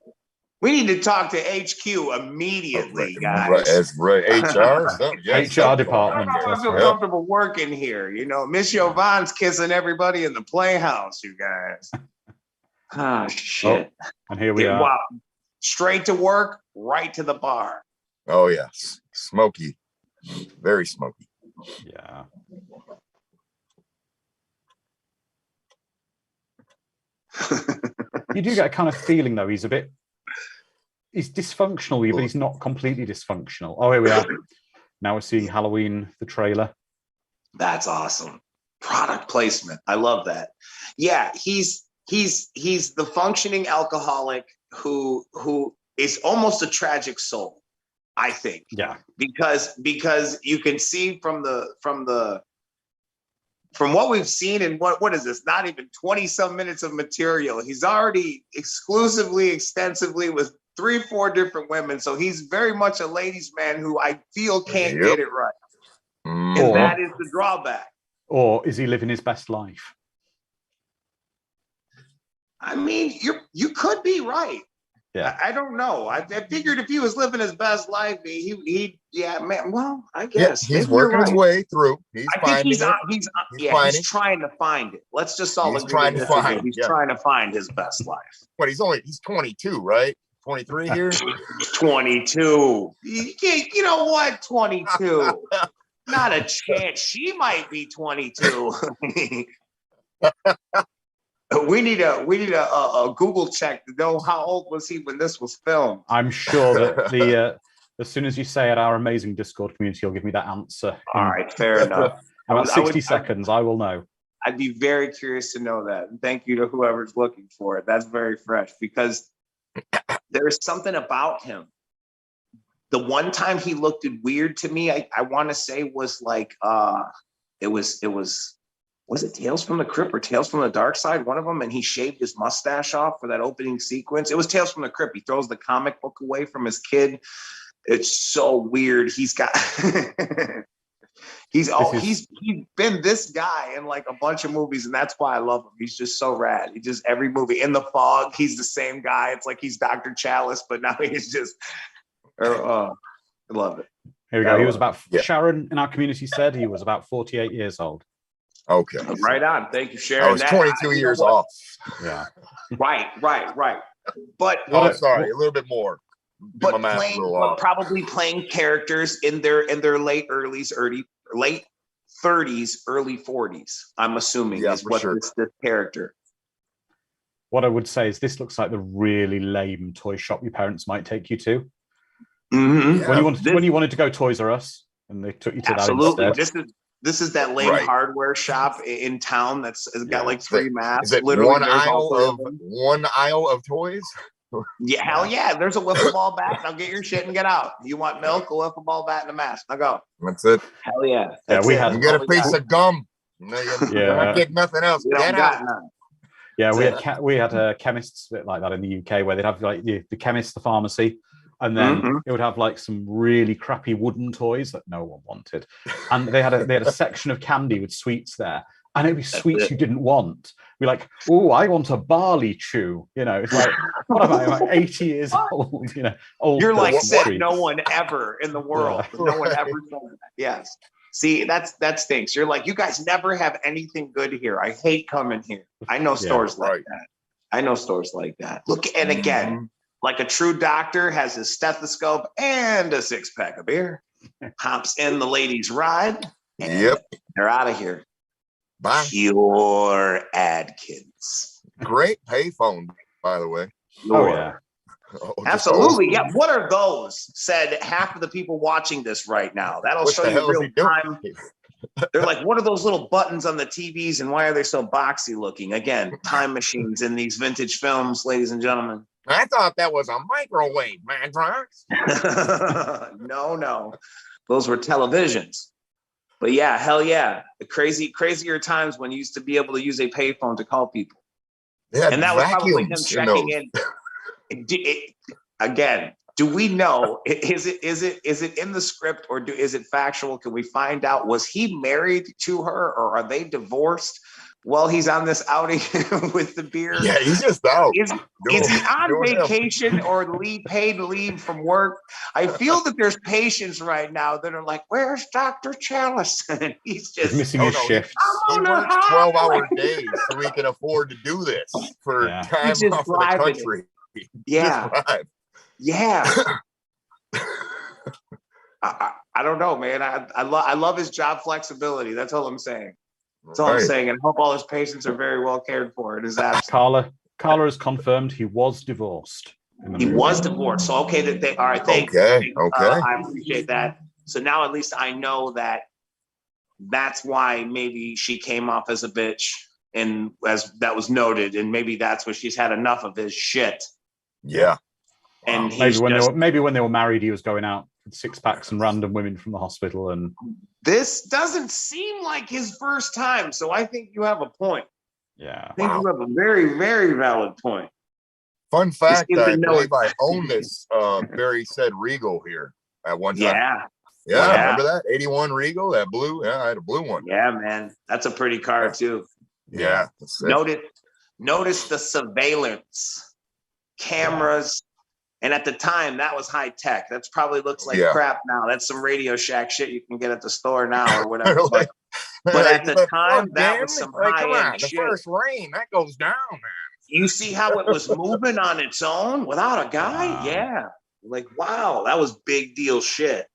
[SPEAKER 3] We need to talk to HQ immediately, guys.
[SPEAKER 5] Right, that's right. HR,
[SPEAKER 4] HR department.
[SPEAKER 3] I feel comfortable working here. You know, Miss Yovan's kissing everybody in the playhouse, you guys. Ah, shit.
[SPEAKER 4] Oh, and here we are.
[SPEAKER 3] Wow. Straight to work, right to the bar.
[SPEAKER 5] Oh, yes. Smoky. Very smoky.
[SPEAKER 4] Yeah. You do get a kind of feeling, though, he's dysfunctional, but he's not completely dysfunctional. Oh, here we are. Now we're seeing Halloween, the trailer.
[SPEAKER 3] That's awesome. Product placement. I love that. Yeah, he's the functioning alcoholic who is almost a tragic soul, I think.
[SPEAKER 4] Yeah.
[SPEAKER 3] Because you can see from what we've seen in what is this? Not even 20-some minutes of material. He's already exclusively, extensively with 3-4 different women. So he's very much a ladies' man who I feel can't get it right. And that is the drawback.
[SPEAKER 4] Or is he living his best life?
[SPEAKER 3] I mean, you could be right.
[SPEAKER 4] Yeah,
[SPEAKER 3] I don't know. I figured if he was living his best life, he man. Well, I guess
[SPEAKER 5] he's working his way through. He's
[SPEAKER 3] he's trying to find it. Let's just all agree. He's trying to find his best life.
[SPEAKER 5] But he's 22, right? 23 here.
[SPEAKER 3] 22. You know what? 22. Not a chance. She might be 22. We need a Google check to know how old was he when this was filmed.
[SPEAKER 4] I'm sure that as soon as you say it, our amazing Discord community will give me that answer.
[SPEAKER 3] All right, fair enough.
[SPEAKER 4] About 60 seconds, I will know.
[SPEAKER 3] I'd be very curious to know that. And thank you to whoever's looking for it. That's very fresh because there's something about him. The one time he looked weird to me, I want to say was like it was it Tales from the Crypt or Tales from the Dark Side? One of them, and he shaved his mustache off for that opening sequence. It was Tales from the Crypt. He throws the comic book away from his kid. It's so weird. He's got he's been this guy in like a bunch of movies, and that's why I love him. He's just so rad. He just every movie. In The Fog, he's the same guy. It's like he's Dr. Chalice, but now he's just I love it.
[SPEAKER 4] Here we go. He was about Sharon in our community said he was about 48 years old.
[SPEAKER 5] Okay.
[SPEAKER 3] Right on. Thank you, Sharon.
[SPEAKER 5] I was 22 years off.
[SPEAKER 4] Yeah.
[SPEAKER 3] Right. But
[SPEAKER 5] sorry, a little bit more.
[SPEAKER 3] But probably playing characters in their late 30s, early 40s. I'm assuming is what this character.
[SPEAKER 4] What I would say is this looks like the really lame toy shop your parents might take you to.
[SPEAKER 3] Mm-hmm.
[SPEAKER 4] Yeah. When you wanted to go Toys R Us and they took you to that instead.
[SPEAKER 3] This is that lame hardware shop in town that's got like 3 masks.
[SPEAKER 5] Is it one aisle of toys?
[SPEAKER 3] Yeah, hell yeah. There's a wiffle ball bat. Now get your shit and get out. You want milk, a wiffle ball bat, and a mask. Now go.
[SPEAKER 5] That's it.
[SPEAKER 3] Hell yeah.
[SPEAKER 5] You get a piece of gum. Not get nothing else. Get out.
[SPEAKER 4] Yeah, we had chemists like that in the UK where they'd have like the chemist, the pharmacy, and then it would have like some really crappy wooden toys that no one wanted, and they had a section of candy with sweets there, and it'd be sweets you didn't want. We're like, oh, I want a barley chew. You know, it's like, what am I, like 80 years old? You know, old.
[SPEAKER 3] You're like said no one ever in the world. No one ever told that. Yes. See, that stinks. You're like, you guys never have anything good here. I hate coming here. I know stores like that. I know stores like that. Look, and again, like a true doctor has his stethoscope and a 6-pack of beer, hops in the ladies' ride, and they're out of here.
[SPEAKER 5] Bye.
[SPEAKER 3] Pure Adkins.
[SPEAKER 5] Great payphone, by the way.
[SPEAKER 4] Oh, yeah.
[SPEAKER 3] Absolutely. Yeah. What are those? Said half of the people watching this right now. That'll show you real time. They're like, what are those little buttons on the TVs and why are they so boxy looking? Again, time machines in these vintage films, ladies and gentlemen.
[SPEAKER 5] I thought that was a microwave, Madrox.
[SPEAKER 3] No. Those were televisions. But yeah, hell yeah. The crazier times when you used to be able to use a payphone to call people.
[SPEAKER 5] Yeah,
[SPEAKER 3] and that was probably him checking in. Again, do we know, is it in the script or is it factual? Can we find out, was he married to her or are they divorced while he's on this outing with the beer?
[SPEAKER 5] Yeah, he's just out.
[SPEAKER 3] Is he on vacation or paid leave from work? I feel that there's patients right now that are like, where's Dr. Chalice? And he's just
[SPEAKER 4] missing his shift.
[SPEAKER 5] He works 12-hour days so he can afford to do this for time off of the country.
[SPEAKER 3] Yeah. I don't know, man. I love his job flexibility. That's all I'm saying. That's all I'm saying. And I hope all his patients are very well cared for. It is absolutely.
[SPEAKER 4] Carla has confirmed he was divorced.
[SPEAKER 3] He was divorced. So okay, all right. Thanks.
[SPEAKER 5] Okay.
[SPEAKER 3] I appreciate that. So now at least I know that that's why maybe she came off as a bitch, and as that was noted, and maybe that's where she's had enough of his shit.
[SPEAKER 5] Yeah.
[SPEAKER 3] And
[SPEAKER 4] maybe when they were married, he was going out with 6-packs and random women from the hospital. And
[SPEAKER 3] this doesn't seem like his first time, so I think you have a point.
[SPEAKER 4] Yeah,
[SPEAKER 3] I think you have a very, very valid point.
[SPEAKER 5] Fun fact: I believe I own this very said Regal here at one time. Yeah. Remember that 81 Regal, that blue? Yeah, I had a blue one.
[SPEAKER 3] Yeah, man, that's a pretty car too.
[SPEAKER 5] Yeah.
[SPEAKER 3] Notice the surveillance cameras. And at the time, that was high tech. That's probably looks like crap now. That's some Radio Shack shit you can get at the store now or whatever. But at the time, that was some high-end shit.
[SPEAKER 5] The first rain, that goes down, man.
[SPEAKER 3] You see how it was moving on its own without a guy? Wow. Yeah. Like, wow, that was big deal shit.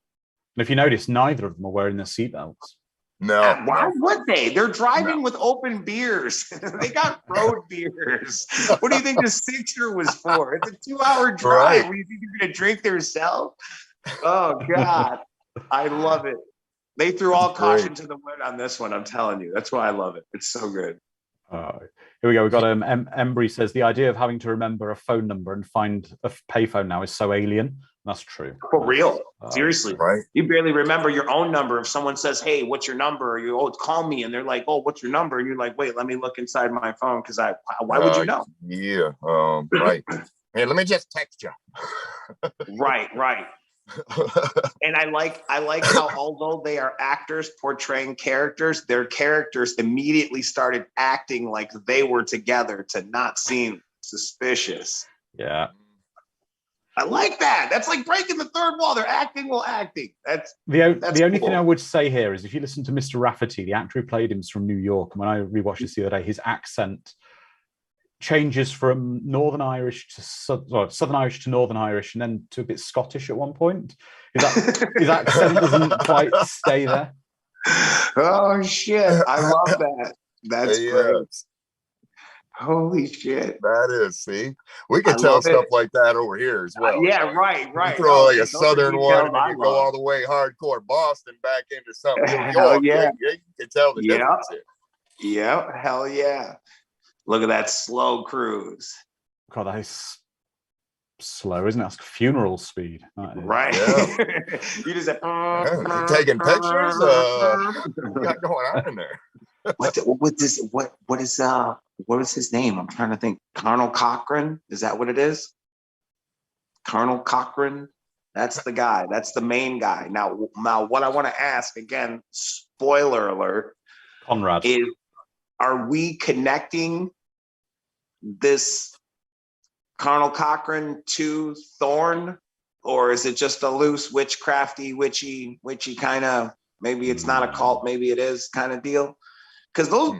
[SPEAKER 4] And if you notice, neither of them are wearing their seatbelts.
[SPEAKER 5] No.
[SPEAKER 3] Why would they? They're driving with open beers. They got road beers. What do you think the Sixer was for? It's a 2-hour drive. What do you think you're going to drink yourself? Oh, God. I love it. They threw all caution to the wind on this one. I'm telling you. That's why I love it. It's so good.
[SPEAKER 4] Here we go. We've got Embry says the idea of having to remember a phone number and find a payphone now is so alien. That's true.
[SPEAKER 3] For real. Seriously. Right. You barely remember your own number. If someone says, hey, what's your number? Or you call me. And they're like, oh, what's your number? And you're like, wait, let me look inside my phone. Because why would you know?
[SPEAKER 5] Yeah. Right. Hey, let me just text you.
[SPEAKER 3] Right. And I like how although they are actors portraying characters, their characters immediately started acting like they were together to not seem suspicious.
[SPEAKER 4] Yeah.
[SPEAKER 3] I like that. That's like breaking the third wall. They're acting while acting. That's
[SPEAKER 4] the only thing I would say here is if you listen to Mr. Rafferty, the actor who played him is from New York. And when I rewatched this the other day, his accent changes from Northern Irish to Southern Irish to Northern Irish, and then to a bit Scottish at one point. His accent doesn't quite stay there.
[SPEAKER 3] Oh shit! I love that. That's great. Holy shit!
[SPEAKER 5] That is. See, we can tell stuff like that over here as well.
[SPEAKER 3] Yeah, right.
[SPEAKER 5] You throw like a Southern one, and then you go all the way hardcore Boston back into something New York. Yeah, you can tell the difference here.
[SPEAKER 3] Yeah, hell yeah. Look at that slow cruise.
[SPEAKER 4] God, that is slow, isn't it? That's funeral speed.
[SPEAKER 3] Right.
[SPEAKER 5] Yeah.
[SPEAKER 3] You just said,
[SPEAKER 5] taking pictures. What got going on in there?
[SPEAKER 3] What is his name? I'm trying to think. Colonel Cochran? Is that what it is? Colonel Cochran? That's the guy. That's the main guy. Now what I want to ask, again, spoiler alert,
[SPEAKER 4] Conrad,
[SPEAKER 3] is are we connecting this Colonel Cochran to Thorne, or is it just a loose witchy kind of Maybe it's not a cult, maybe it is kind of deal. Because those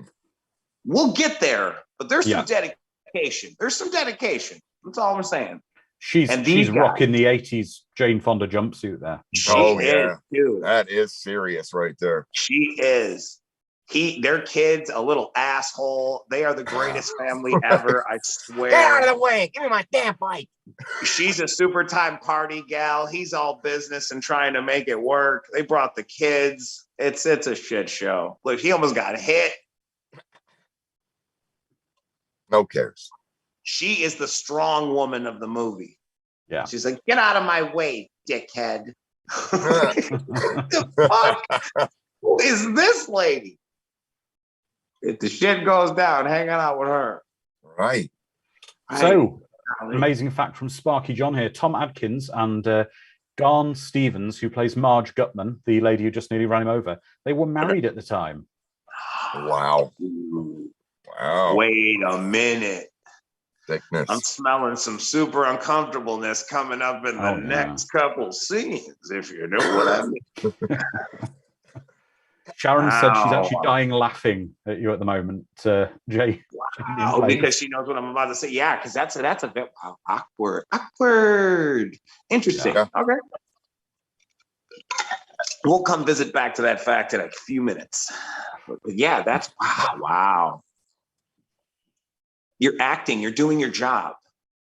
[SPEAKER 3] we'll get there, but there's some dedication. There's some dedication. That's all I'm saying.
[SPEAKER 4] She's rocking the 80s Jane Fonda jumpsuit there.
[SPEAKER 3] Is, dude.
[SPEAKER 5] That is serious right there.
[SPEAKER 3] She is. Their kid's a little asshole. They are the greatest family ever. I swear.
[SPEAKER 5] Get out of the way. Give me my damn bike.
[SPEAKER 3] She's a super time party gal. He's all business and trying to make it work. They brought the kids. It's a shit show. Look, he almost got hit.
[SPEAKER 5] No cares.
[SPEAKER 3] She is the strong woman of the movie.
[SPEAKER 4] Yeah.
[SPEAKER 3] She's like, get out of my way, dickhead. The fuck? Who is this lady? If the shit goes down, hanging out with her.
[SPEAKER 5] Right.
[SPEAKER 4] So, amazing fact from Sparky John here. Tom Adkins and Garn Stevens, who plays Marge Gutman, the lady who just nearly ran him over, they were married at the time.
[SPEAKER 5] Wow. Wow.
[SPEAKER 3] Wait a minute.
[SPEAKER 5] Thickness.
[SPEAKER 3] I'm smelling some super uncomfortableness coming up in the next couple scenes, if you know what I mean.
[SPEAKER 4] Sharon said she's actually dying laughing at you at the moment, Jay.
[SPEAKER 3] Wow, because she knows what I'm about to say. Yeah, because that's a bit awkward. Interesting.
[SPEAKER 5] Yeah.
[SPEAKER 3] Okay. We'll come visit back to that fact in a few minutes. But yeah, that's wow. You're acting, you're doing your job.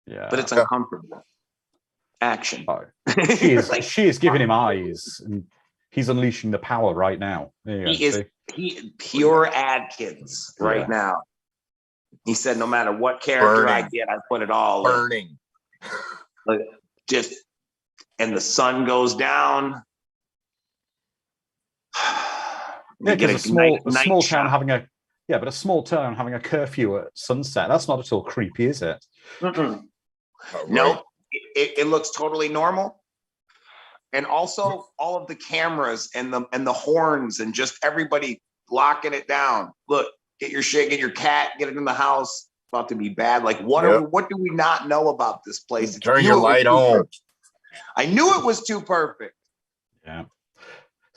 [SPEAKER 3] Yeah. But it's uncomfortable. Action.
[SPEAKER 4] Oh. She is giving him eyes, and he's unleashing the power right now.
[SPEAKER 3] He pure Adkins right now. He said, no matter what character I get, I put it all
[SPEAKER 5] burning.
[SPEAKER 3] Like, and the sun goes down.
[SPEAKER 4] Yeah, because a small town having a small town having a curfew at sunset. That's not at all creepy, is it?
[SPEAKER 3] No, it looks totally normal. And also all of the cameras and the horns and just everybody locking it down. Look, get your shit, get your cat, get it in the house. It's about to be bad. Like what do we not know about this place?
[SPEAKER 5] Turn your light on.
[SPEAKER 3] I knew it was too perfect.
[SPEAKER 4] Yeah.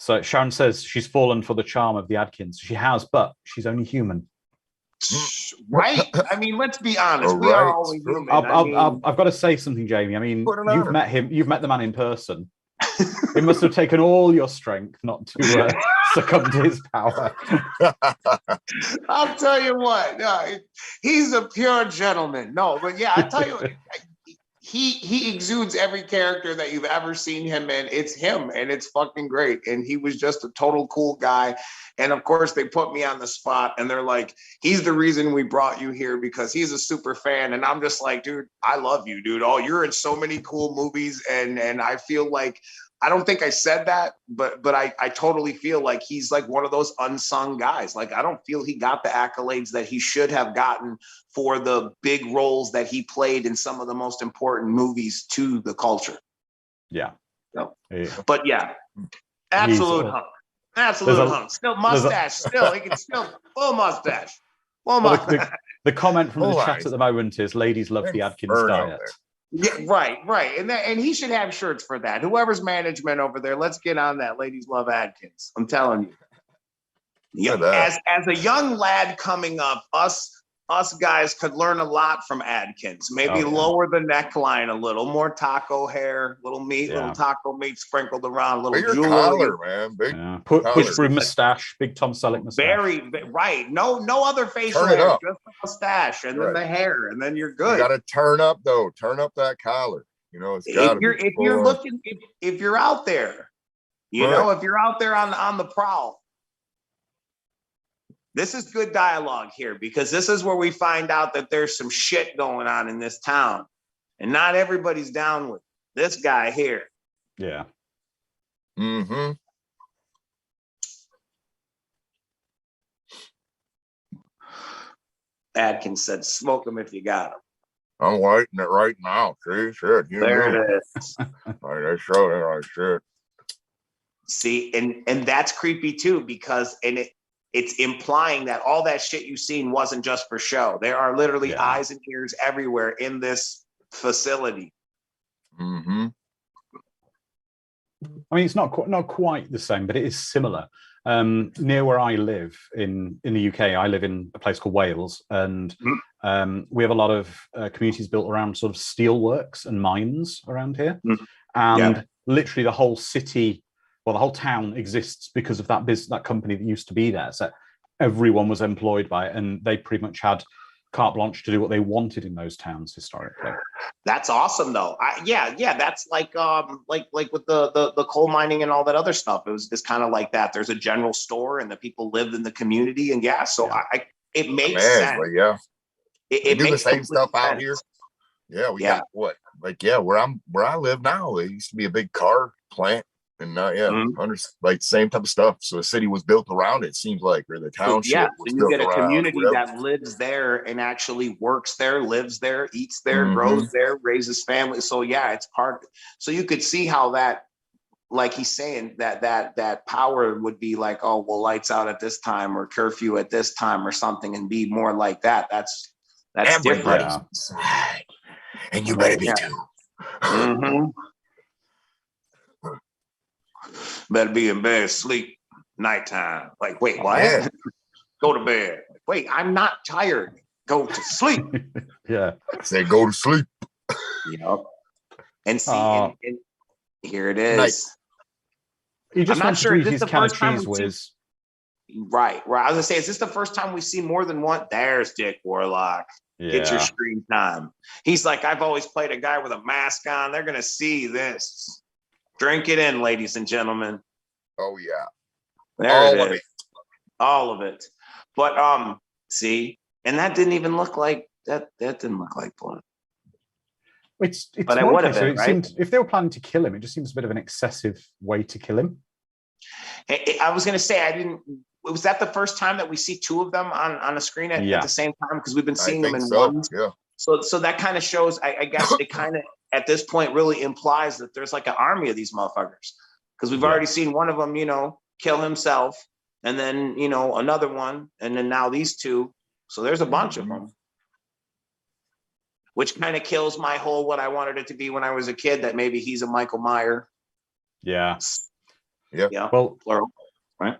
[SPEAKER 4] So Sharon says she's fallen for the charm of the Adkins. She has, but she's only human.
[SPEAKER 3] Right? I mean, let's be honest. We are always human.
[SPEAKER 4] I've got to say something, Jamie. I mean, you've met him. You've met the man in person. It must have taken all your strength not to succumb to his power.
[SPEAKER 3] I'll tell you what. No, he's a pure gentleman. No, but yeah, I tell you what. He exudes every character that you've ever seen him in. It's him, and it's fucking great. And he was just a total cool guy. And of course, they put me on the spot, and they're like, he's the reason we brought you here because he's a super fan. And I'm just like, dude, I love you, dude. Oh, you're in so many cool movies, and I feel like I don't think I said that, but I totally feel like he's like one of those unsung guys. Like, I don't feel he got the accolades that he should have gotten for the big roles that he played in some of the most important movies to the culture.
[SPEAKER 4] Yeah.
[SPEAKER 3] So, but yeah, absolute hunk. Absolute hunk. Still mustache. Still, he can still full mustache. Full mustache.
[SPEAKER 4] The comment from the chat at the moment is ladies love the Adkins diet.
[SPEAKER 3] Yeah, right. And he should have shirts for that. Whoever's management over there, let's get on that. Ladies love Adkins. I'm telling you. Yeah, as a young lad coming up, us guys could learn a lot from Adkins. Maybe lower the neckline a little, more taco hair, little taco meat sprinkled around, a little jewelry.
[SPEAKER 5] Collar, man. Big
[SPEAKER 4] push through mustache, big Tom Selleck mustache.
[SPEAKER 3] Very right. No other facial hair, just the mustache and then the hair, and then you're good.
[SPEAKER 5] You got to turn up though. Turn up that collar. You know, it's got to.
[SPEAKER 3] If you're out there, if you're out there on the prowl. This is good dialogue here because this is where we find out that there's some shit going on in this town and not everybody's down with this guy here.
[SPEAKER 4] Yeah.
[SPEAKER 5] Mm-hmm.
[SPEAKER 3] Adkins said, smoke him if you got him.
[SPEAKER 5] I'm lighting it right now. See, shit.
[SPEAKER 3] There it is.
[SPEAKER 5] I showed it. I shit.
[SPEAKER 3] See, and that's creepy too because it's implying that all that shit you've seen wasn't just for show. There are literally eyes and ears everywhere in this facility.
[SPEAKER 5] Mm-hmm.
[SPEAKER 4] I mean, it's not quite the same, but it is similar. Near where I live in the UK, I live in a place called Wales, and we have a lot of communities built around sort of steelworks and mines around here, and literally the whole city, well, the whole town exists because of that company that used to be there. So everyone was employed by it, and they pretty much had carte blanche to do what they wanted in those towns historically.
[SPEAKER 3] That's awesome, though. That's like with the coal mining and all that other stuff. It was just kind of like that. There's a general store, and the people lived in the community, and it makes sense.
[SPEAKER 5] Like,
[SPEAKER 3] it
[SPEAKER 5] do the
[SPEAKER 3] makes
[SPEAKER 5] same stuff
[SPEAKER 3] sense.
[SPEAKER 5] out here. Yeah, we got what? Like, where I live now, it used to be a big car plant. And like same type of stuff. So the city was built around it, seems like, or the township.
[SPEAKER 3] So you get a community that lives there and actually works there, lives there, eats there, grows there, raises families. So it's part. So you could see how that, like he's saying, that power would be like, oh, well, lights out at this time or curfew at this time or something, and be more like that. That's different.
[SPEAKER 5] Inside. And you better be too.
[SPEAKER 3] Better be in bed, sleep, nighttime. Like, wait, what?
[SPEAKER 5] Yeah.
[SPEAKER 3] Go to bed. Wait, I'm not tired. Go to sleep.
[SPEAKER 5] I said go to sleep.
[SPEAKER 3] And see, and here it is.
[SPEAKER 4] You just
[SPEAKER 3] I'm not sure. Is this the
[SPEAKER 4] kind
[SPEAKER 3] first
[SPEAKER 4] of
[SPEAKER 3] time
[SPEAKER 4] cheese whiz.
[SPEAKER 3] Right. I was gonna say, is this the first time we see more than one? There's Dick Warlock. Get your screen time. He's like, I've always played a guy with a mask on. They're gonna see this. Drink it in, ladies and gentlemen.
[SPEAKER 5] Oh yeah.
[SPEAKER 3] There all of it. But see, and that didn't even look like that. That didn't look like blood.
[SPEAKER 4] It's
[SPEAKER 3] but it would have been,
[SPEAKER 4] right? Seemed, if they were planning to kill him, it just seems a bit of an excessive way to kill him.
[SPEAKER 3] I was going to say, was that the first time that we see two of them on a screen at the same time? Because we've been seeing them in ones.
[SPEAKER 5] Yeah.
[SPEAKER 3] So that kind of shows, I guess it kind of, at this point, really implies that there's like an army of these motherfuckers. Because we've already seen one of them, kill himself, and then, another one, and then now these two. So there's a bunch of them. Which kind of kills my whole what I wanted it to be when I was a kid, that maybe he's a Michael Myers.
[SPEAKER 4] Yeah.
[SPEAKER 3] Yeah.
[SPEAKER 4] Well,
[SPEAKER 3] plural, right?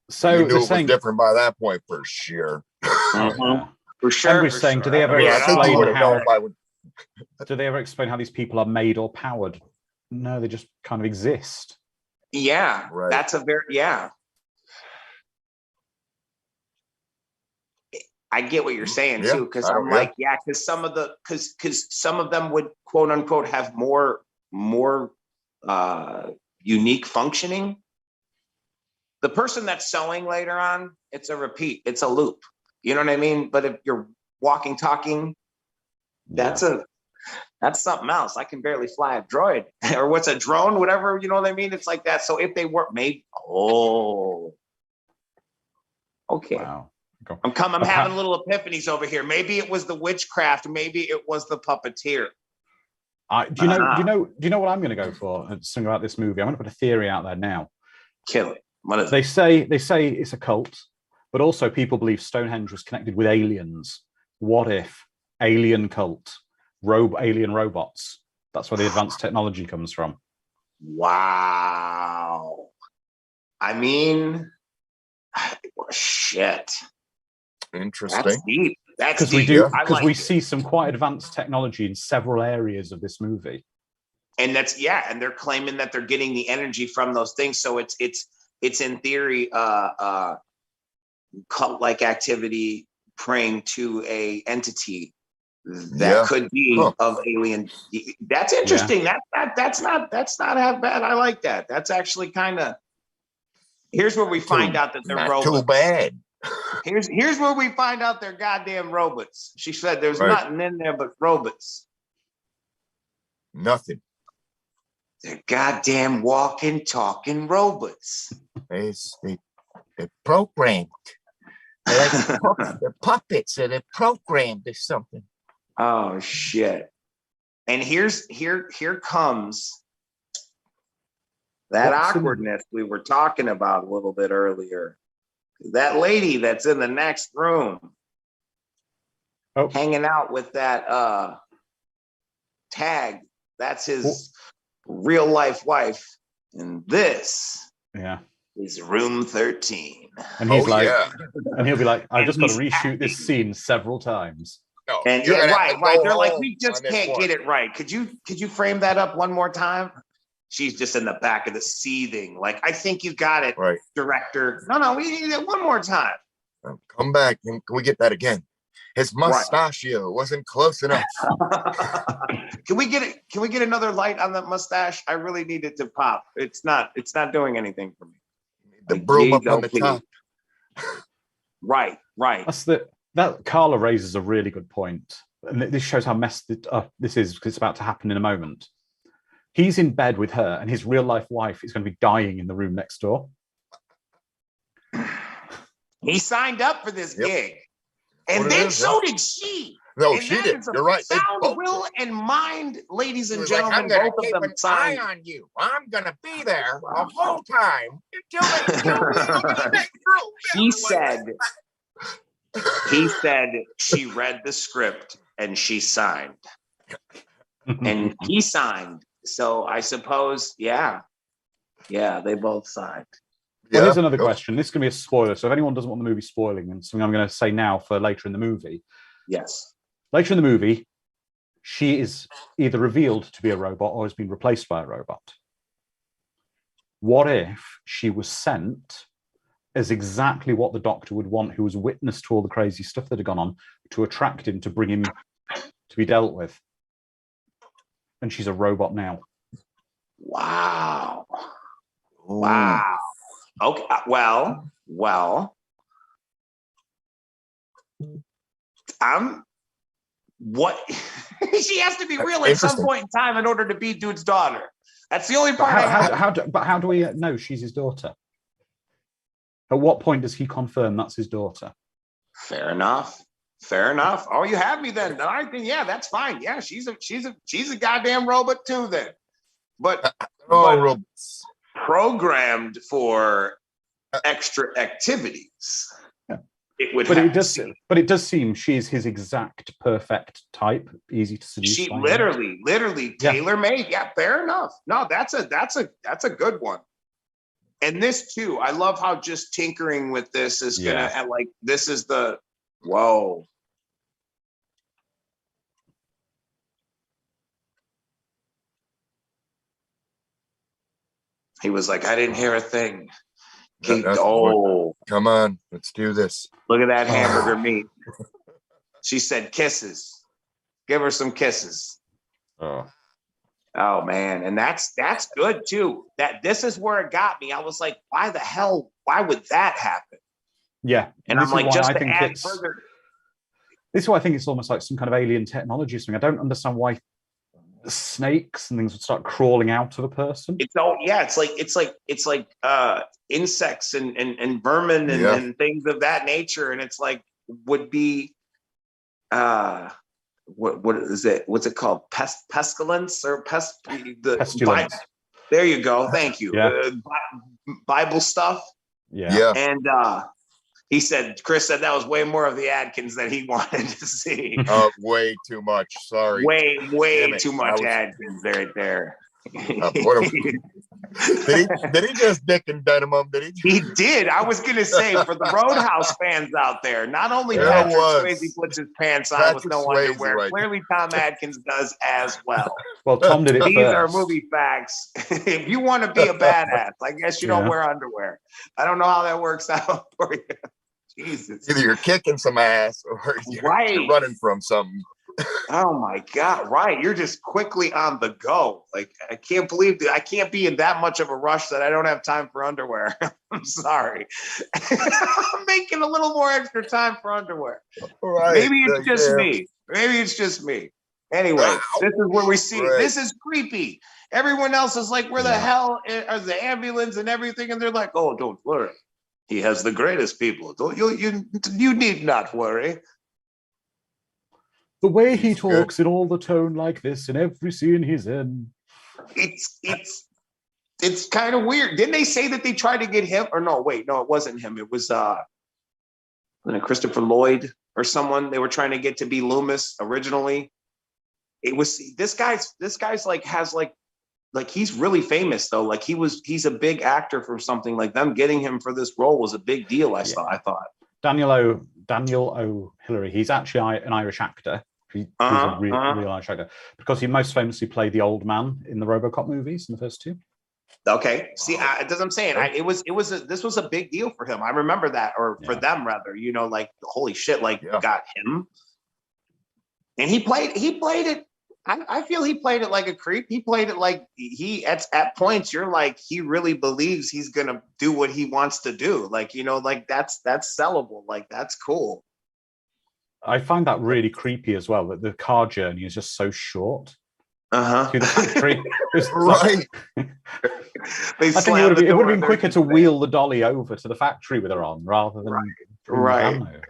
[SPEAKER 5] So you knew it was different by that point, for sure.
[SPEAKER 3] For sure.
[SPEAKER 4] And we're saying, do they ever explain how? Do they ever explain how these people are made or powered? No, they just kind of exist.
[SPEAKER 3] Yeah,
[SPEAKER 5] right.
[SPEAKER 3] That's a very I get what you're saying too, because I'm like, because some of them would quote unquote have more unique functioning. The person that's sewing later on, it's a repeat, it's a loop. You know what I mean? But if you're walking, talking, that's something else. I can barely fly a droid or what's a drone, whatever, you know what I mean? It's like that. So if they were maybe, okay.
[SPEAKER 4] Wow.
[SPEAKER 3] I'm having little epiphanies over here. Maybe it was the witchcraft. Maybe it was the puppeteer.
[SPEAKER 4] Do you know what I'm going to go for? Something about this movie. I'm going to put a theory out there now.
[SPEAKER 3] Kill it. What is
[SPEAKER 4] they say it's a cult, but also people believe Stonehenge was connected with aliens. What if alien cult, alien robots? That's where the advanced technology comes from.
[SPEAKER 3] Wow. I mean, shit.
[SPEAKER 5] Interesting.
[SPEAKER 3] That's deep. That's
[SPEAKER 4] deep. Because we see some quite advanced technology in several areas of this movie.
[SPEAKER 3] And and they're claiming that they're getting the energy from those things. So it's in theory cult-like activity praying to a entity that could be of alien. That's interesting. That's not half bad. I like that. That's actually kind of. Here's where we find out that they're robots.
[SPEAKER 5] Too bad.
[SPEAKER 3] Here's where we find out they're goddamn robots. She said there's nothing in there but robots.
[SPEAKER 5] Nothing.
[SPEAKER 3] They're goddamn walking, talking robots.
[SPEAKER 5] They're programmed. They're puppets, or they're programmed or something.
[SPEAKER 3] Oh shit! And here comes that awkwardness we were talking about a little bit earlier. That lady that's in the next room, hanging out with that tag. That's his real life wife. And this is room 13.
[SPEAKER 4] And he's
[SPEAKER 5] yeah.
[SPEAKER 4] and he'll be like, I've just got to
[SPEAKER 3] he's
[SPEAKER 4] reshoot this scene several times.
[SPEAKER 5] No,
[SPEAKER 3] And
[SPEAKER 5] you're gonna have to
[SPEAKER 3] right.
[SPEAKER 5] go
[SPEAKER 3] They're like,
[SPEAKER 5] home
[SPEAKER 3] we just
[SPEAKER 5] on this
[SPEAKER 3] can't
[SPEAKER 5] one.
[SPEAKER 3] get it right. Could you frame that up one more time? She's just in the back of the seething. Like, I think you got it,
[SPEAKER 5] Right.
[SPEAKER 3] director. No, we need it one more time.
[SPEAKER 5] Come back. Can we get that again? His mustachio wasn't close enough.
[SPEAKER 3] Can we get another light on that mustache? I really need it to pop. It's not doing anything for me.
[SPEAKER 5] The
[SPEAKER 3] Like,
[SPEAKER 5] broom up
[SPEAKER 3] geez,
[SPEAKER 5] on the
[SPEAKER 3] please.
[SPEAKER 5] top.
[SPEAKER 3] Right.
[SPEAKER 4] That Carla raises a really good point, and this shows how messed up this is, because it's about to happen in a moment. He's in bed with her, and his real life wife is going to be dying in the room next door.
[SPEAKER 3] He signed up for this gig, and
[SPEAKER 5] What it
[SPEAKER 3] then
[SPEAKER 5] is,
[SPEAKER 3] so did she.
[SPEAKER 5] No,
[SPEAKER 3] And
[SPEAKER 5] she
[SPEAKER 3] that
[SPEAKER 5] did.
[SPEAKER 3] is a
[SPEAKER 5] You're right. They
[SPEAKER 3] Sound,
[SPEAKER 5] both
[SPEAKER 3] will,
[SPEAKER 5] did.
[SPEAKER 3] and mind, ladies
[SPEAKER 5] He
[SPEAKER 3] and
[SPEAKER 5] was like,
[SPEAKER 3] gentlemen,
[SPEAKER 5] I'm gonna
[SPEAKER 3] both
[SPEAKER 5] keep
[SPEAKER 3] of them
[SPEAKER 5] an
[SPEAKER 3] signed.
[SPEAKER 5] eye on you. I'm gonna be there the whole time until
[SPEAKER 3] He said she read the script and she signed, and he signed. So I suppose, yeah, they both signed.
[SPEAKER 4] Well, here's another question. This is going to be a spoiler, so if anyone doesn't want the movie spoiling, and something I'm going to say now for later in the movie.
[SPEAKER 3] Yes.
[SPEAKER 4] Later in the movie, she is either revealed to be a robot or has been replaced by a robot. What if she was sent as exactly what the Doctor would want, who was witness to all the crazy stuff that had gone on, to attract him, to bring him to be dealt with? And she's a robot now.
[SPEAKER 3] Wow. Wow. Okay. Well. What? She has to be real at some point in time in order to be dude's daughter. That's the only part.
[SPEAKER 4] How do we know she's his daughter? At what point does he confirm that's his daughter?
[SPEAKER 3] Fair enough. Oh, you have me then. All right, then that's fine. Yeah, she's a goddamn robot too then. But
[SPEAKER 5] robots
[SPEAKER 3] programmed for extra activities.
[SPEAKER 4] Yeah.
[SPEAKER 3] It would.
[SPEAKER 4] But it does seem she's his exact perfect type, easy to seduce.
[SPEAKER 3] She literally tailor made. Yeah, fair enough. No, that's a good one. And this too, I love how just tinkering with this is gonna like, this is the whoa. He was like, I didn't hear a thing.
[SPEAKER 5] Come on, let's do this.
[SPEAKER 3] Look at that hamburger meat. She said kisses. Give her some kisses. Oh man, and that's good too. This is where it got me. I was like, why would that happen?
[SPEAKER 4] Yeah.
[SPEAKER 3] And I'm like, just to add further.
[SPEAKER 4] This is why I think it's almost like some kind of alien technology or something. I don't understand why snakes and things would start crawling out of a person.
[SPEAKER 3] It's like insects and vermin and things of that nature. And it's like would be what is it? What's it called? Pestilence or
[SPEAKER 4] pestilence.
[SPEAKER 3] There you go. Thank you.
[SPEAKER 4] Yeah.
[SPEAKER 3] Bible stuff.
[SPEAKER 4] Yeah.
[SPEAKER 3] And Chris said that was way more of the Adkins that he wanted to see.
[SPEAKER 5] Way too much. Sorry.
[SPEAKER 3] Way too much Adkins right there.
[SPEAKER 5] Did he just dick and denim?
[SPEAKER 3] He did. I was gonna say, for the Roadhouse fans out there, not only Patrick Swayze puts his pants on with no underwear, right. Clearly Tom Adkins does as well.
[SPEAKER 4] Well, Tom did it
[SPEAKER 3] These
[SPEAKER 4] first.
[SPEAKER 3] are movie facts. If you want to be a badass, I guess you don't wear underwear. I don't know how that works out for you. Jesus.
[SPEAKER 5] Either you're kicking some ass or you're running from something.
[SPEAKER 3] Oh my God, right. You're just quickly on the go. Like, I can't believe that I can't be in that much of a rush that I don't have time for underwear. I'm sorry. I'm making a little more extra time for underwear.
[SPEAKER 5] Right.
[SPEAKER 3] Maybe it's just me. Anyway, This is where we see this is creepy. Everyone else is like, where the hell are the ambulance and everything? And they're like, oh, don't worry. He has the greatest people. You need not worry.
[SPEAKER 4] The way he talks in all the tone like this in every scene he's in.
[SPEAKER 3] It's kind of weird. Didn't they say that they tried to get him? Or no, it wasn't him. It was Christopher Lloyd or someone they were trying to get to be Loomis originally. It was this guy's like has like like he's really famous though. Like he's a big actor for something. Like them getting him for this role was a big deal. I thought.
[SPEAKER 4] Daniel O'Hillery. He's actually an Irish actor. He's a real Irish actor because he most famously played the old man in the RoboCop movies in the first two.
[SPEAKER 3] Okay, see, that's what I'm saying. This was a big deal for him. I remember that, or for them rather. You know, like holy shit, like got him, and he played it. I feel he played it like a creep. He played it like he at points you're like he really believes he's gonna do what he wants to do. Like, you know, like that's sellable. Like that's cool.
[SPEAKER 4] I find that really creepy as well. That the car journey is just so short to the factory.
[SPEAKER 5] Right.
[SPEAKER 4] I think it would have been quicker to wheel the dolly over to the factory with her on rather than
[SPEAKER 3] right.
[SPEAKER 4] Over.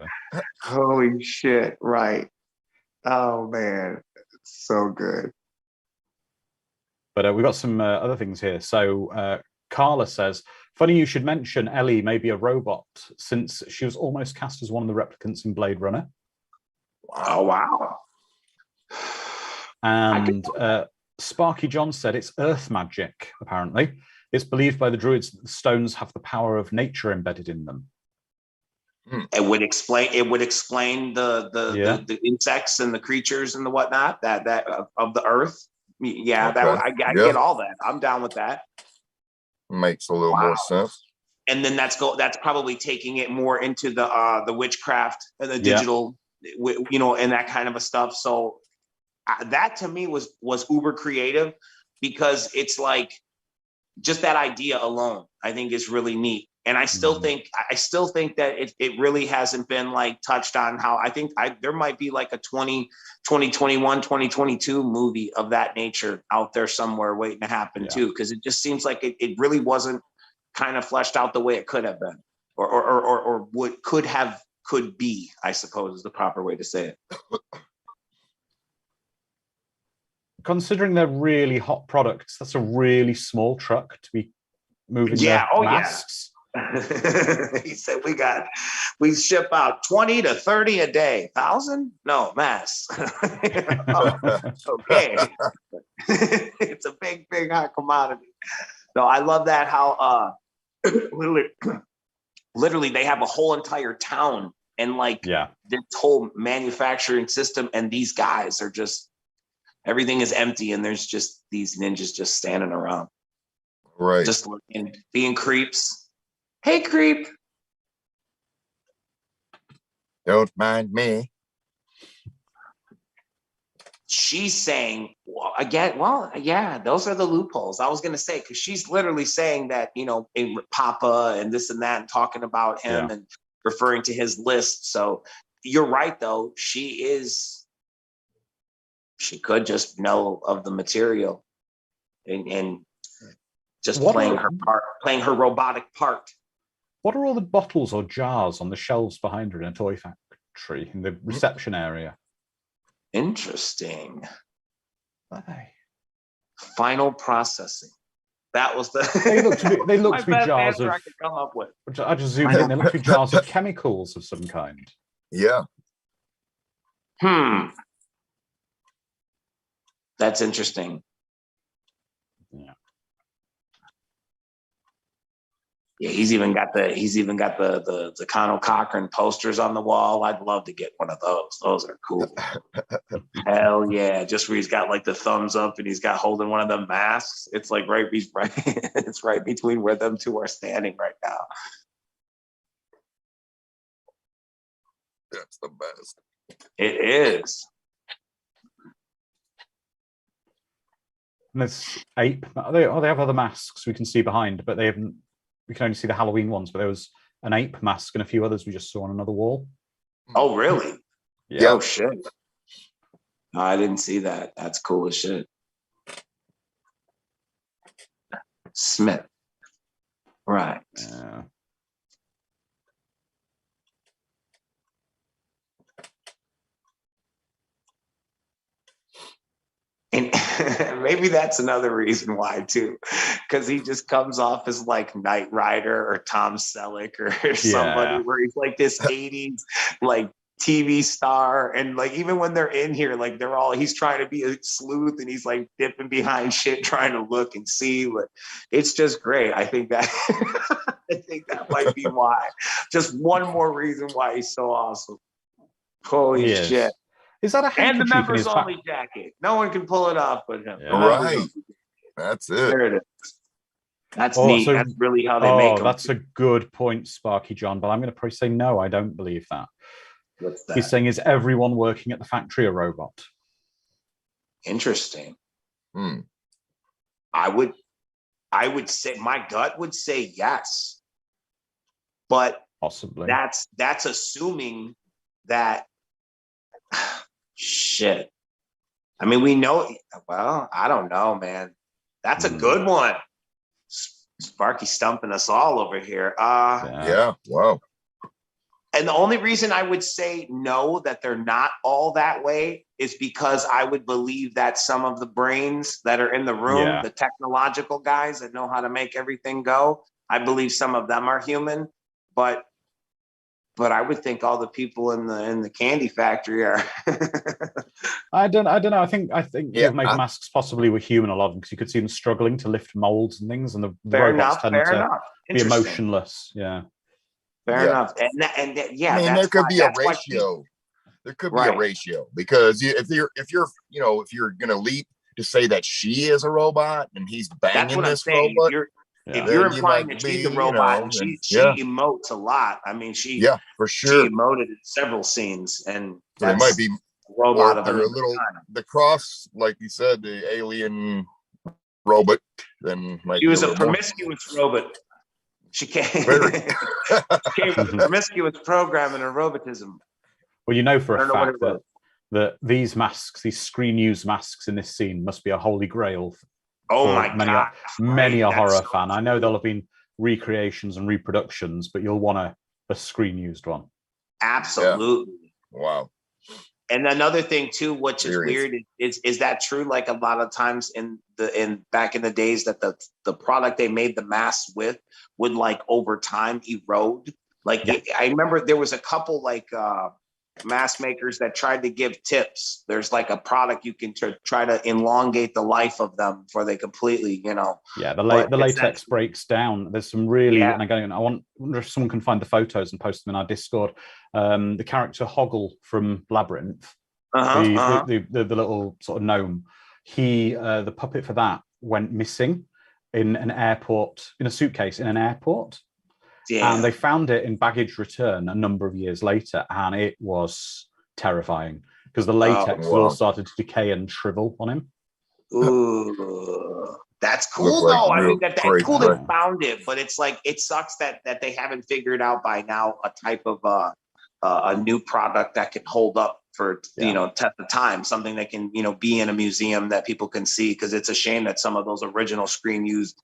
[SPEAKER 3] Holy shit! Right. Oh man. So good.
[SPEAKER 4] But we've got some other things here. So Carla says, funny you should mention Ellie may be a robot since she was almost cast as one of the replicants in Blade Runner.
[SPEAKER 3] Oh, wow.
[SPEAKER 4] And Sparky John said it's earth magic, apparently. It's believed by the druids that the stones have the power of nature embedded in them.
[SPEAKER 3] It would explain the insects and the creatures and the whatnot that of the earth. Yeah, okay. I get all that. I'm down with that.
[SPEAKER 5] Makes a little more sense.
[SPEAKER 3] And then that's probably taking it more into the witchcraft and the digital, you know, and that kind of a stuff. So that to me was uber creative because it's like just that idea alone, I think is really neat. And I still think that it really hasn't been like touched on how there might be like a 2021, 2022 movie of that nature out there somewhere waiting to happen too. Because it just seems like it really wasn't kind of fleshed out the way it could have been or what could be, I suppose is the proper way to say it.
[SPEAKER 4] Considering they're really hot products, that's a really small truck to be moving masks.
[SPEAKER 3] He said we ship out 20 to 30 a day. 1,000? No, masks. Okay. It's a big hot commodity. No, I love that how literally they have a whole entire town and like this whole manufacturing system, and these guys are just everything is empty and there's just these ninjas just standing around.
[SPEAKER 5] Right.
[SPEAKER 3] Just looking, being creeps. Hey, creep.
[SPEAKER 5] Don't mind me.
[SPEAKER 3] She's saying, those are the loopholes. I was going to say, because she's literally saying that, you know, in Papa and this and that, and talking about him and referring to his list. So you're right, though. She could just know of the material and just playing her robotic part.
[SPEAKER 4] What are all the bottles or jars on the shelves behind her in a toy factory in the reception area?
[SPEAKER 3] Interesting.
[SPEAKER 4] Why?
[SPEAKER 3] Final processing. That was the.
[SPEAKER 4] They look to be jars of.
[SPEAKER 3] I could come up with.
[SPEAKER 4] I just zoomed in. They look to be jars of chemicals of some kind.
[SPEAKER 5] Yeah.
[SPEAKER 3] That's interesting.
[SPEAKER 4] Yeah.
[SPEAKER 3] Yeah, he's even got the Connell Cochran posters on the wall. I'd love to get one of those. Those are cool. Hell yeah! Just where he's got like the thumbs up and he's got holding one of the masks. It's like it's right between where them two are standing right now.
[SPEAKER 5] That's the best.
[SPEAKER 3] It is.
[SPEAKER 4] And there's ape. They have other masks we can see behind, but they haven't. We can only see the Halloween ones, but there was an ape mask and a few others we just saw on another wall.
[SPEAKER 3] Oh, really?
[SPEAKER 4] Yeah.
[SPEAKER 3] Oh, shit. No, I didn't see that. That's cool as shit. Smith. Right.
[SPEAKER 4] Yeah.
[SPEAKER 3] And maybe that's another reason why too, because he just comes off as like Knight Rider or Tom Selleck or somebody where he's like this 80s like TV star, and like even when they're in here, like he's trying to be a sleuth and he's like dipping behind shit trying to look and see. But it's just great. I think that I think that might be why. Just one more reason why he's so awesome. Holy shit.
[SPEAKER 4] Is that a
[SPEAKER 3] and the
[SPEAKER 4] handkerchief in
[SPEAKER 3] members
[SPEAKER 4] his
[SPEAKER 3] only jacket? No one can pull it off but him.
[SPEAKER 4] Yeah.
[SPEAKER 5] Right. That's it.
[SPEAKER 3] There it is. That's neat.
[SPEAKER 4] So,
[SPEAKER 3] that's really how they make them.
[SPEAKER 4] That's a good point, Sparky John, but I'm going to probably say no, I don't believe that.
[SPEAKER 3] What's that?
[SPEAKER 4] He's saying, is everyone working at the factory a robot?
[SPEAKER 3] Interesting. I would say, my gut would say yes, but
[SPEAKER 4] possibly
[SPEAKER 3] that's assuming that shit. I mean, we know. Well, I don't know, man. That's a good one. Sparky stumping us all over here.
[SPEAKER 5] Yeah. Wow.
[SPEAKER 3] And the only reason I would say no, that they're not all that way, is because I would believe that some of the brains that are in the room, the technological guys that know how to make everything go, I believe some of them are human, but I would think all the people in the candy factory are.
[SPEAKER 4] I don't know. I think they've made masks possibly with human, a lot of them, because you could see them struggling to lift molds and things, and the robots tend to be emotionless. Yeah.
[SPEAKER 3] Fair enough. And
[SPEAKER 5] I mean, there could be a ratio. There could be a ratio, because if you're gonna leap to say that she is a robot and he's banging this robot,
[SPEAKER 3] if you're implying that she's a robot, and she emotes a lot. I mean,
[SPEAKER 5] for sure,
[SPEAKER 3] she emoted in several scenes, and
[SPEAKER 5] so it might be
[SPEAKER 3] robot of
[SPEAKER 5] a little the cross, like you said, the alien robot. Then
[SPEAKER 3] she was a promiscuous robot. She came with a promiscuous program and a robotism.
[SPEAKER 4] Well, you know for a fact that these masks, these screen use masks in this scene, must be a holy grail.
[SPEAKER 3] Oh my God.
[SPEAKER 4] Many a horror fan. I know there'll have been recreations and reproductions, but you'll want a screen used one.
[SPEAKER 3] Absolutely.
[SPEAKER 5] Yeah. Wow.
[SPEAKER 3] And another thing too, which is weird, is that true? Like a lot of times back in the days that the product they made the masks with would like over time erode. Like I remember there was a couple like mask makers that tried to give tips. There's like a product you can try to elongate the life of them before they completely,
[SPEAKER 4] Yeah, the latex breaks down. There's some really, and again, I wonder if someone can find the photos and post them in our Discord. The character Hoggle from Labyrinth, the little sort of gnome, the puppet for that went missing in an airport, in a suitcase in an airport. Yeah. And they found it in baggage return a number of years later, and it was terrifying because the latex all started to decay and shrivel on him.
[SPEAKER 3] Ooh, that's cool though. I mean, that's cool they found it, but it's like it sucks that they haven't figured out by now a type of a new product that can hold up for test of time, something that can be in a museum that people can see. Because it's a shame that some of those original screen used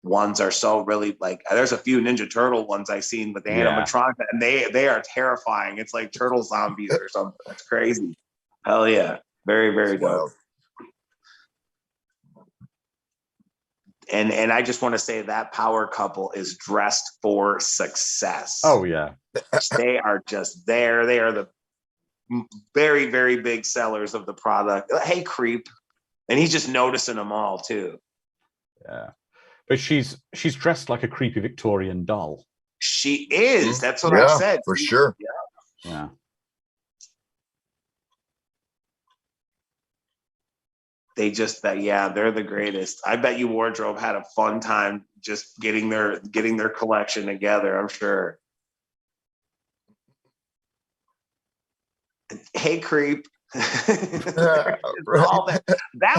[SPEAKER 3] ones are so really like, there's a few Ninja Turtle ones I've seen with the animatronic, and they are terrifying. It's like turtle zombies or something. That's crazy. Hell yeah. Very, very dope. And I just want to say that power couple is dressed for success.
[SPEAKER 4] Oh yeah.
[SPEAKER 3] They are just there. They are the very, very big sellers of the product. Hey, creep. And he's just noticing them all too.
[SPEAKER 4] Yeah. But she's dressed like a creepy Victorian doll.
[SPEAKER 3] She is. That's what I said.
[SPEAKER 5] For sure.
[SPEAKER 4] Yeah.
[SPEAKER 3] They just they're the greatest. I bet you Wardrobe had a fun time just getting their collection together, I'm sure. Hey, creep. That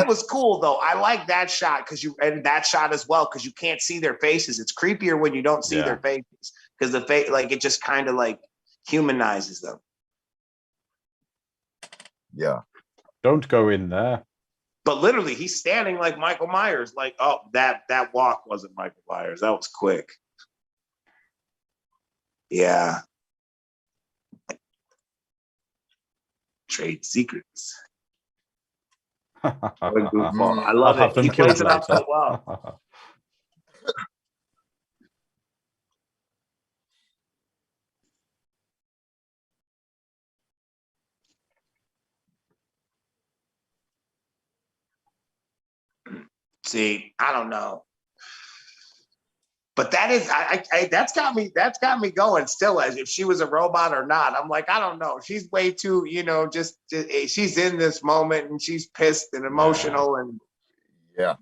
[SPEAKER 3] was cool though. I like that shot and that shot as well, because you can't see their faces. It's creepier when you don't see their faces, because the face, like, it just kind of like humanizes them.
[SPEAKER 5] Yeah.
[SPEAKER 4] Don't go in there.
[SPEAKER 3] But literally, he's standing like Michael Myers. Like, oh, that walk wasn't Michael Myers. That was quick. Yeah. Trade secrets. What a goofball. I love it. He plays it up so well. See, I don't know. But that is, that's got me going still, as if she was a robot or not. I'm like, I don't know. She's way too, just she's in this moment and she's pissed and emotional and
[SPEAKER 5] yeah.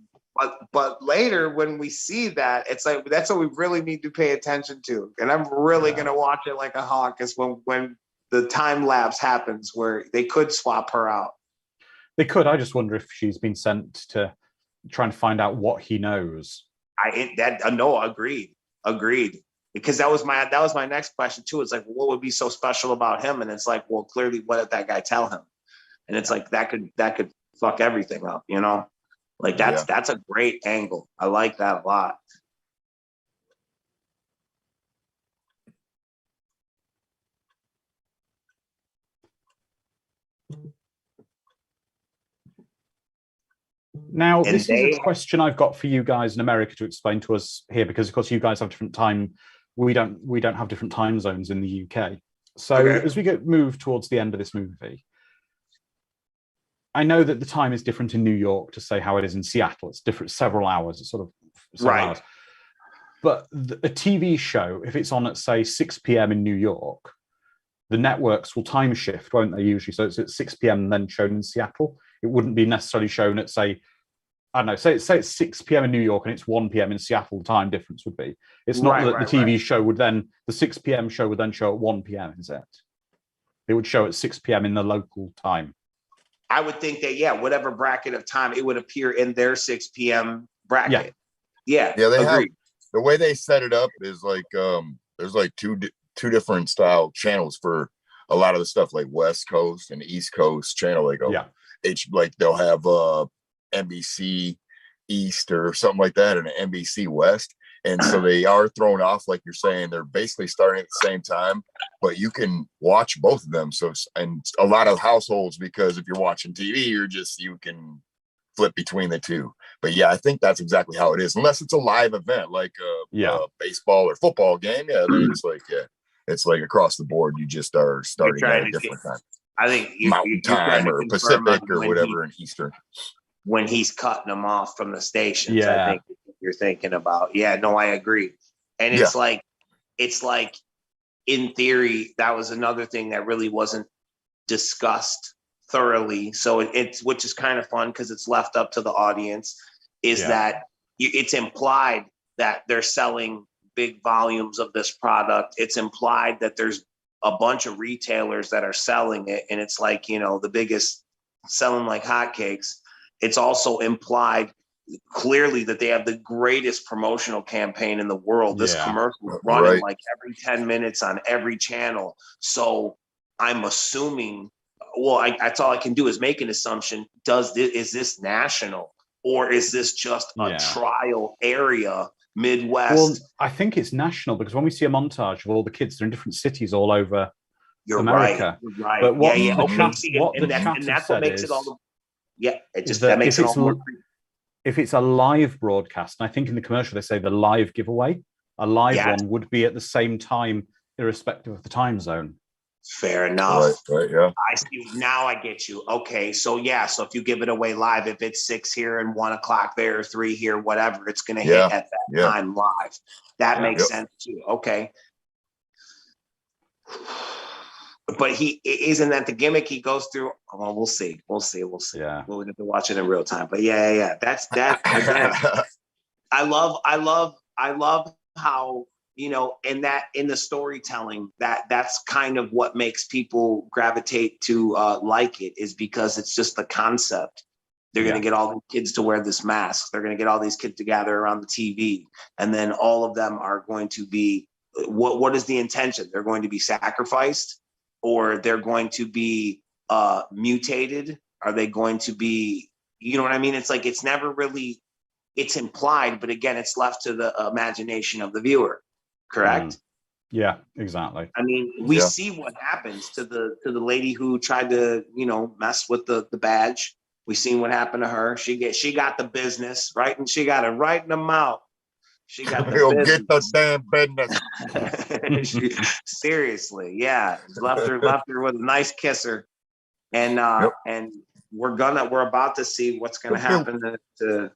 [SPEAKER 3] But later when we see that, it's like that's what we really need to pay attention to. And I'm really gonna watch it like a hawk is when the time lapse happens where they could swap her out.
[SPEAKER 4] They could. I just wonder if she's been sent to try and find out what he knows.
[SPEAKER 3] No, agreed. Because that was my next question too. It's like, what would be so special about him? And it's like, well, clearly, what did that guy tell him? And it's like that could fuck everything up, Like that's a great angle. I like that a lot.
[SPEAKER 4] Now, this is a question I've got for you guys in America to explain to us here, because of course you guys have different time. We don't have different time zones in the UK. So as we move towards the end of this movie, I know that the time is different in New York to say how it is in Seattle. It's different, several hours. It's sort of several hours. But a TV show, if it's on at say 6 p.m. in New York, the networks will time shift, won't they? Usually, so it's at 6 p.m. and then shown in Seattle. It wouldn't be necessarily shown at say, I don't know, say it's 6 p.m. in New York and it's 1 p.m. in Seattle. The time difference would be. It's not that the TV show would then, the 6 p.m. show would then show at 1 p.m. Is it? It would show at 6 p.m. in the local time.
[SPEAKER 3] I would think that, whatever bracket of time, it would appear in their 6 p.m. bracket. Yeah.
[SPEAKER 5] They have, the way they set it up is like there's like two different style channels for a lot of the stuff, like West Coast and East Coast channel. Like they'll have NBC East or something like that and an NBC West. And so they are thrown off, like you're saying, they're basically starting at the same time, but you can watch both of them. So, and a lot of households, because if you're watching TV, you can flip between the two. But yeah, I think that's exactly how it is, unless it's a live event, like a baseball or football game. Yeah, then it's like across the board. You just are starting at a different time.
[SPEAKER 3] I think
[SPEAKER 5] Mountain Time or Pacific or whatever in Eastern.
[SPEAKER 3] When he's cutting them off from the stations, I think you're thinking about. Yeah, no, I agree. And it's like in theory, that was another thing that really wasn't discussed thoroughly. So which is kind of fun because it's left up to the audience, that it's implied that they're selling big volumes of this product. It's implied that there's a bunch of retailers that are selling it. And it's like, the biggest selling like hotcakes. It's also implied clearly that they have the greatest promotional campaign in the world. This commercial is running like every 10 minutes on every channel. So I'm assuming, that's all I can do is make an assumption. Is this national or is this just a trial area, Midwest?
[SPEAKER 4] Well, I think it's national because when we see a montage of all the kids, they're in different cities all over America.
[SPEAKER 3] You're right.
[SPEAKER 4] But what
[SPEAKER 3] that's what makes it all. That makes it all more creepy.
[SPEAKER 4] If it's a live broadcast, and I think in the commercial they say the live giveaway, a live one would be at the same time, irrespective of the time zone.
[SPEAKER 3] Fair enough.
[SPEAKER 5] Right, yeah.
[SPEAKER 3] I see. Now I get you. Okay, so so if you give it away live, if it's 6 here and 1 o'clock there, 3 here, whatever, it's going to hit at that time live. That makes sense too. Okay. But isn't that the gimmick he goes through? Well, we'll see. Yeah. We'll have to watch it in real time. But that's that. I love how, in the storytelling that's kind of what makes people gravitate to like it, is because it's just the concept. They're going to get all the kids to wear this mask. They're going to get all these kids to gather around the TV. And then all of them are going to be, what is the intention? They're going to be sacrificed, or they're going to be mutated? Are they going to be, you know what I mean? It's like, it's never really, it's implied, but again, it's left to the imagination of the viewer, correct?
[SPEAKER 4] Yeah, exactly.
[SPEAKER 3] I mean, we see what happens to the lady who tried to, mess with the badge. We seen what happened to her. She got the business, right? And she got it right in the mouth. She got the
[SPEAKER 5] get the damn business.
[SPEAKER 3] Seriously, left her with a nice kisser, and and we're about to see what's gonna happen to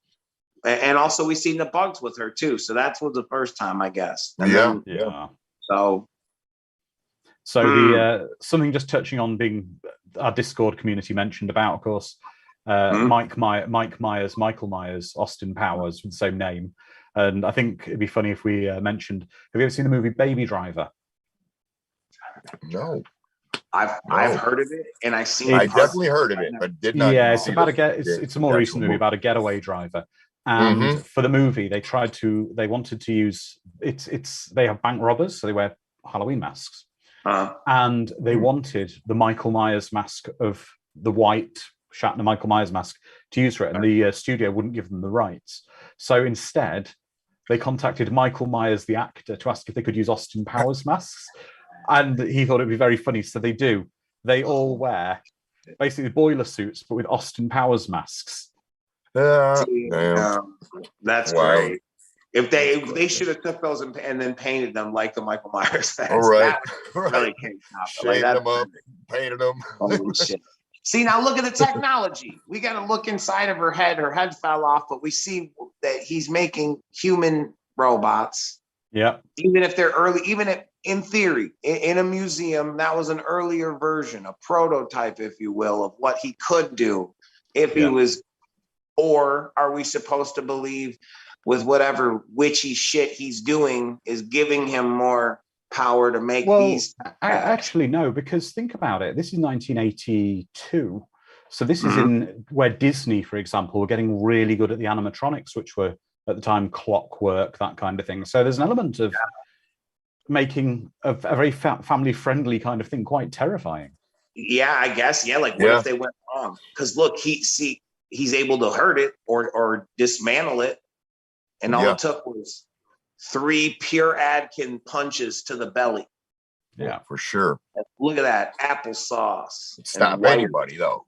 [SPEAKER 3] And also we seen the bugs with her too. So that was the first time, I guess. And
[SPEAKER 5] Yeah.
[SPEAKER 3] then,
[SPEAKER 4] Yeah.
[SPEAKER 3] so
[SPEAKER 4] the something just touching on being our Discord community mentioned about, of course, Michael Myers, Austin Powers with the same name. And I think it'd be funny if we mentioned, have you ever seen the movie Baby Driver?
[SPEAKER 5] No.
[SPEAKER 3] I've heard of it, and I
[SPEAKER 5] definitely heard of it, but did not.
[SPEAKER 4] Yeah, it's about it's a more recent movie about a getaway driver. And for the movie, they wanted to use they have bank robbers, so they wear Halloween masks. And they wanted the Michael Myers mask of the white Shatner Michael Myers mask to use for it, and the studio wouldn't give them the rights. So instead, they contacted Michael Myers, the actor, to ask if they could use Austin Powers masks. And he thought it'd be very funny. So they do. They all wear basically boiler suits, but with Austin Powers masks.
[SPEAKER 3] That's great. If they should have took those and then painted them like the Michael Myers fans.
[SPEAKER 5] All right.
[SPEAKER 3] Really
[SPEAKER 5] Shaved them up, painted them.
[SPEAKER 3] Holy shit. See, now look at the technology. We got to look inside of her head. Her head fell off, but we see that he's making human robots.
[SPEAKER 4] Yeah.
[SPEAKER 3] Even if they're early, even if in theory, in a museum, that was an earlier version, a prototype, if you will, of what he could do if he was, or are we supposed to believe with whatever witchy shit he's doing is giving him more power to make these?
[SPEAKER 4] Actually, no, because think about it. This is 1982. So this is in where Disney, for example, were getting really good at the animatronics, which were at the time clockwork, that kind of thing. So there's an element of making a very family-friendly kind of thing quite terrifying.
[SPEAKER 3] Yeah, I guess. Yeah, like what if they went wrong? Because look, he's able to hurt it or dismantle it. And all it took was 3 pure Adkin punches to the belly.
[SPEAKER 5] Yeah, for sure.
[SPEAKER 3] Look at that applesauce.
[SPEAKER 5] Stop anybody though.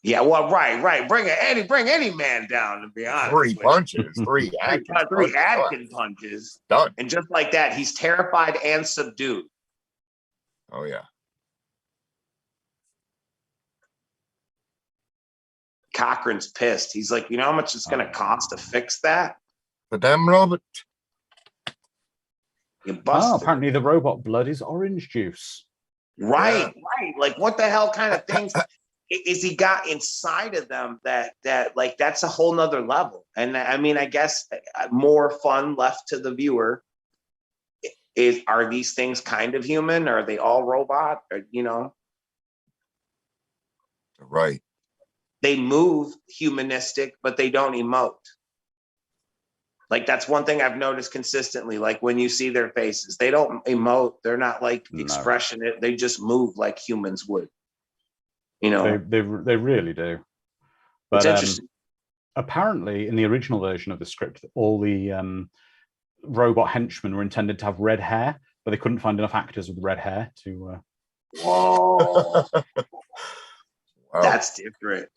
[SPEAKER 3] Yeah, well, right. Bring any man down, to be honest.
[SPEAKER 5] 3 punches, 3
[SPEAKER 3] Adkin punches.
[SPEAKER 5] Done.
[SPEAKER 3] And just like that, he's terrified and subdued.
[SPEAKER 5] Oh yeah.
[SPEAKER 3] Cochran's pissed. He's like, you know how much it's going to cost to fix that?
[SPEAKER 5] The damn robot.
[SPEAKER 3] You busted.
[SPEAKER 4] Apparently the robot blood is orange juice.
[SPEAKER 3] Right. Like, what the hell kind of things is he got inside of them that like that's a whole nother level? And I mean, I guess more fun left to the viewer. Are these things kind of human? Are they all robot? Or, you know?
[SPEAKER 5] Right.
[SPEAKER 3] They move humanistic, but they don't emote. Like, that's one thing I've noticed consistently. Like, when you see their faces, they don't emote. They're not like expressionate. They just move like humans would. You know,
[SPEAKER 4] they really do. But apparently, in the original version of the script, all the robot henchmen were intended to have red hair, but they couldn't find enough actors with red hair to.
[SPEAKER 3] Whoa,
[SPEAKER 5] wow.
[SPEAKER 3] That's different.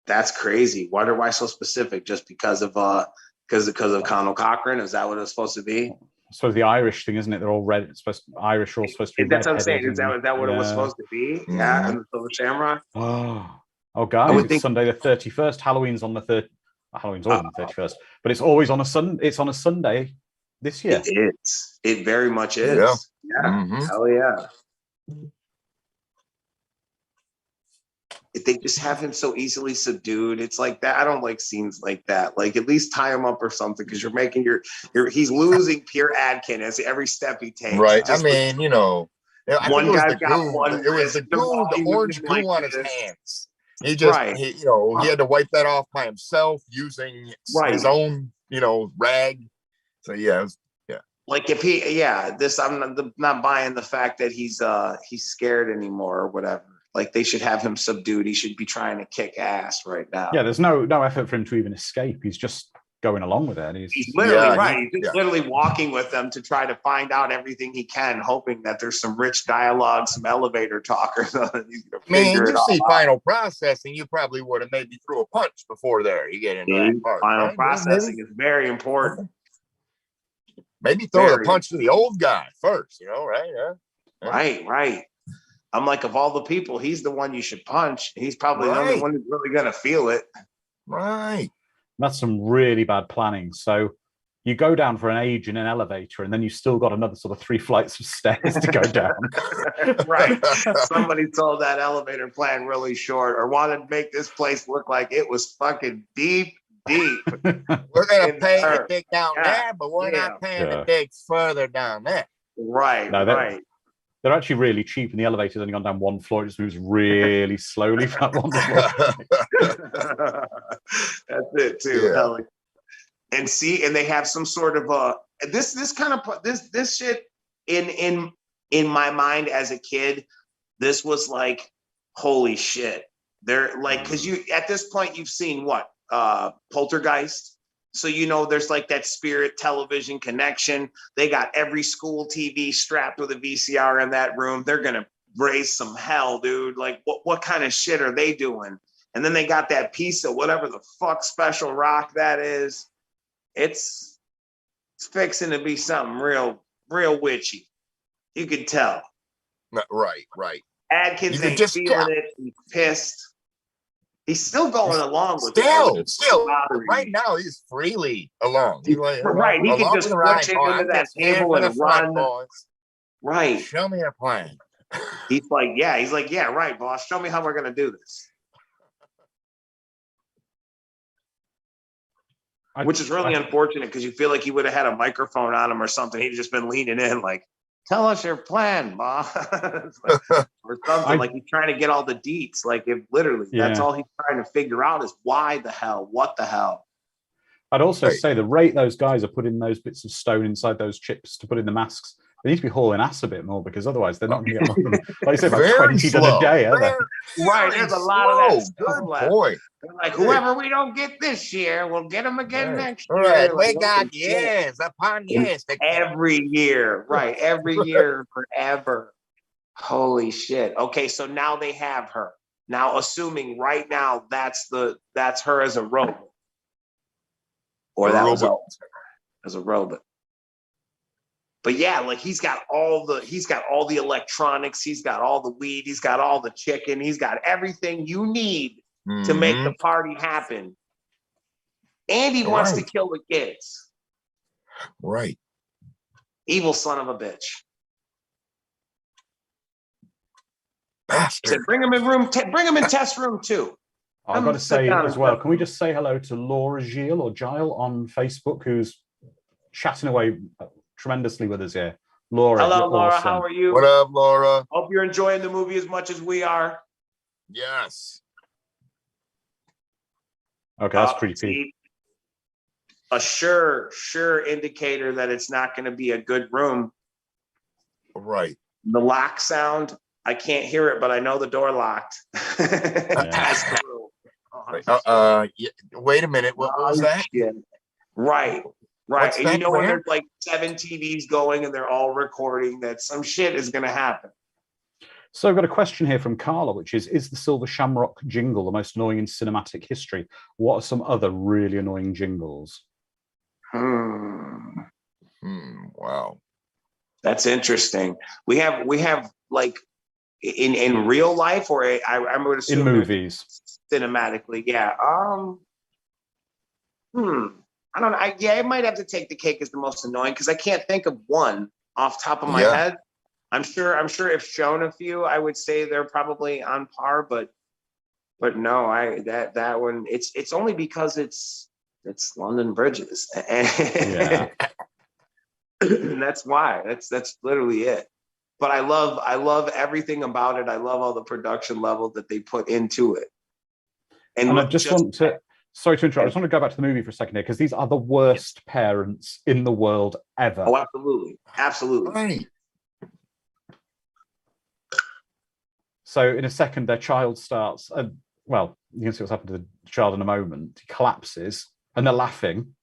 [SPEAKER 3] That's crazy. Why so specific? Just because of Conal Cochran? Is that what it's supposed to be?
[SPEAKER 4] I suppose the Irish thing, isn't it? They're all red. Irish are all supposed to be.
[SPEAKER 3] That's what I'm saying. Is that what it was supposed to be? Yeah, and the Shamrock.
[SPEAKER 4] Oh, guys! It's Sunday the 31st. Halloween's on the 3rd. Halloween's always on the 31st, but it's always on a Sunday. It's on a Sunday this year.
[SPEAKER 3] It is. It very much is. Yeah. Hell yeah. If they just have him so easily subdued, it's like that. I don't like scenes like that. Like, at least tie him up or something, because you're making he's losing pure Adkin as every step he takes.
[SPEAKER 5] Right. I mean, you know,
[SPEAKER 3] one guy's got one.
[SPEAKER 5] It was the orange glue on his hands. He just, he had to wipe that off by himself using his own, rag. So yeah.
[SPEAKER 3] Like if I'm not buying the fact that he's scared anymore or whatever. Like, they should have him subdued. He should be trying to kick ass right now.
[SPEAKER 4] Yeah, there's no effort for him to even escape. He's just going along with it.
[SPEAKER 3] He's literally He's just literally walking with them to try to find out everything he can, hoping that there's some rich dialogue, some elevator talk or something.
[SPEAKER 5] You see final processing, you probably would have maybe threw a punch before there. You get into that part.
[SPEAKER 3] Final processing is very important.
[SPEAKER 5] Maybe throw a punch to the old guy first, right? Yeah.
[SPEAKER 3] Right. I'm like, of all the people, he's the one you should punch. He's probably the only one who's really going to feel it.
[SPEAKER 5] Right.
[SPEAKER 4] That's some really bad planning. So you go down for an age in an elevator, and then you still got another sort of 3 flights of stairs to go down.
[SPEAKER 3] Right. Somebody sold that elevator plan really short, or wanted to make this place look like it was fucking deep.
[SPEAKER 5] We're gonna
[SPEAKER 3] in
[SPEAKER 5] pay
[SPEAKER 3] the
[SPEAKER 5] to
[SPEAKER 3] earth.
[SPEAKER 5] dig down there, but we're not paying to dig further down there.
[SPEAKER 3] Right,
[SPEAKER 4] No,
[SPEAKER 3] right.
[SPEAKER 4] They're actually really cheap, and the elevator's only gone down 1 floor. It just moves really slowly from that 1 floor.
[SPEAKER 3] That's it too. Yeah. And see, and they have some sort of this shit in my mind as a kid. This was like, holy shit. They're like, because you at this point you've seen what Poltergeist. So, you know, there's like that spirit television connection. They got every school TV strapped with a VCR in that room. They're going to raise some hell, dude. Like, what kind of shit are they doing? And then they got that piece of whatever the fuck special rock that is. It's fixing to be something real witchy. You can tell.
[SPEAKER 5] Right.
[SPEAKER 3] Adkins ain't feeling it. He's pissed. He's still going along with
[SPEAKER 5] it. Still. Right now, he's freely along.
[SPEAKER 3] Right. He can just push into that table and run. Right.
[SPEAKER 5] Show me a plan.
[SPEAKER 3] He's like, yeah, right, boss. Show me how we're going to do this. Which is really unfortunate because you feel like he would have had a microphone on him or something. He'd just been leaning in like, tell us your plan, boss. Or something like he's trying to get all the deets. Like if literally that's all he's trying to figure out is why the hell, what the hell.
[SPEAKER 4] I'd also say the rate those guys are putting those bits of stone inside those chips to put in the masks, they need to be hauling ass a bit more because otherwise they're not going to get more than, like I say, about 20 done a day.
[SPEAKER 3] Right, there's a lot of that stuff
[SPEAKER 5] Good
[SPEAKER 3] left.
[SPEAKER 5] point.
[SPEAKER 3] Like whoever we don't get this year, we'll get them again next year.
[SPEAKER 5] Right,
[SPEAKER 3] like,
[SPEAKER 5] we got years upon years.
[SPEAKER 3] Every year, right? Every year, forever. Holy shit. Okay, so now they have her. Now, assuming right now that's her as a robot, or that was as a robot. But yeah, like he's got all the electronics, he's got all the weed, he's got all the chicken, he's got everything you need to make the party happen. And he wants to kill the kids.
[SPEAKER 5] Right.
[SPEAKER 3] Evil son of a bitch.
[SPEAKER 5] Bastard.
[SPEAKER 3] So bring him in test room 2.
[SPEAKER 4] I've got to say as well, can we just say hello to Laura Gilles or Gile on Facebook, who's chatting away tremendously with us here. Laura.
[SPEAKER 3] Hello, Laura.
[SPEAKER 4] Awesome.
[SPEAKER 3] How are you?
[SPEAKER 5] What up, Laura?
[SPEAKER 3] Hope you're enjoying the movie as much as we are.
[SPEAKER 5] Yes.
[SPEAKER 4] Okay, that's creepy.
[SPEAKER 3] A sure indicator that it's not going to be a good room.
[SPEAKER 5] Right.
[SPEAKER 3] The lock sound, I can't hear it, but I know the door locked. That's the room.
[SPEAKER 5] Wait a minute. What was that?
[SPEAKER 3] Right.
[SPEAKER 5] What's
[SPEAKER 3] And
[SPEAKER 5] that,
[SPEAKER 3] you know when
[SPEAKER 5] Claire?
[SPEAKER 3] there's like 7 TVs going and they're all recording, that some shit is going to happen.
[SPEAKER 4] So I've got a question here from Carla, which is the Silver Shamrock jingle the most annoying in cinematic history? What are some other really annoying jingles?
[SPEAKER 5] Wow.
[SPEAKER 3] That's interesting. We have like in real life, or I would assume
[SPEAKER 4] in movies,
[SPEAKER 3] cinematically. Yeah. I don't know. It might have to take the cake as the most annoying because I can't think of one off the top of my head. I'm sure if shown a few, I would say they're probably on par, but no, that one it's only because it's London Bridges. And that's why. That's literally it. But I love everything about it. I love all the production level that they put into it. And
[SPEAKER 4] I just want to sorry to interrupt. I just want to go back to the movie for a second here because these are the worst parents in the world ever.
[SPEAKER 3] Oh, absolutely.
[SPEAKER 5] Right.
[SPEAKER 4] So in a second, their child starts, well, you can see what's happened to the child in a moment. He collapses and they're laughing.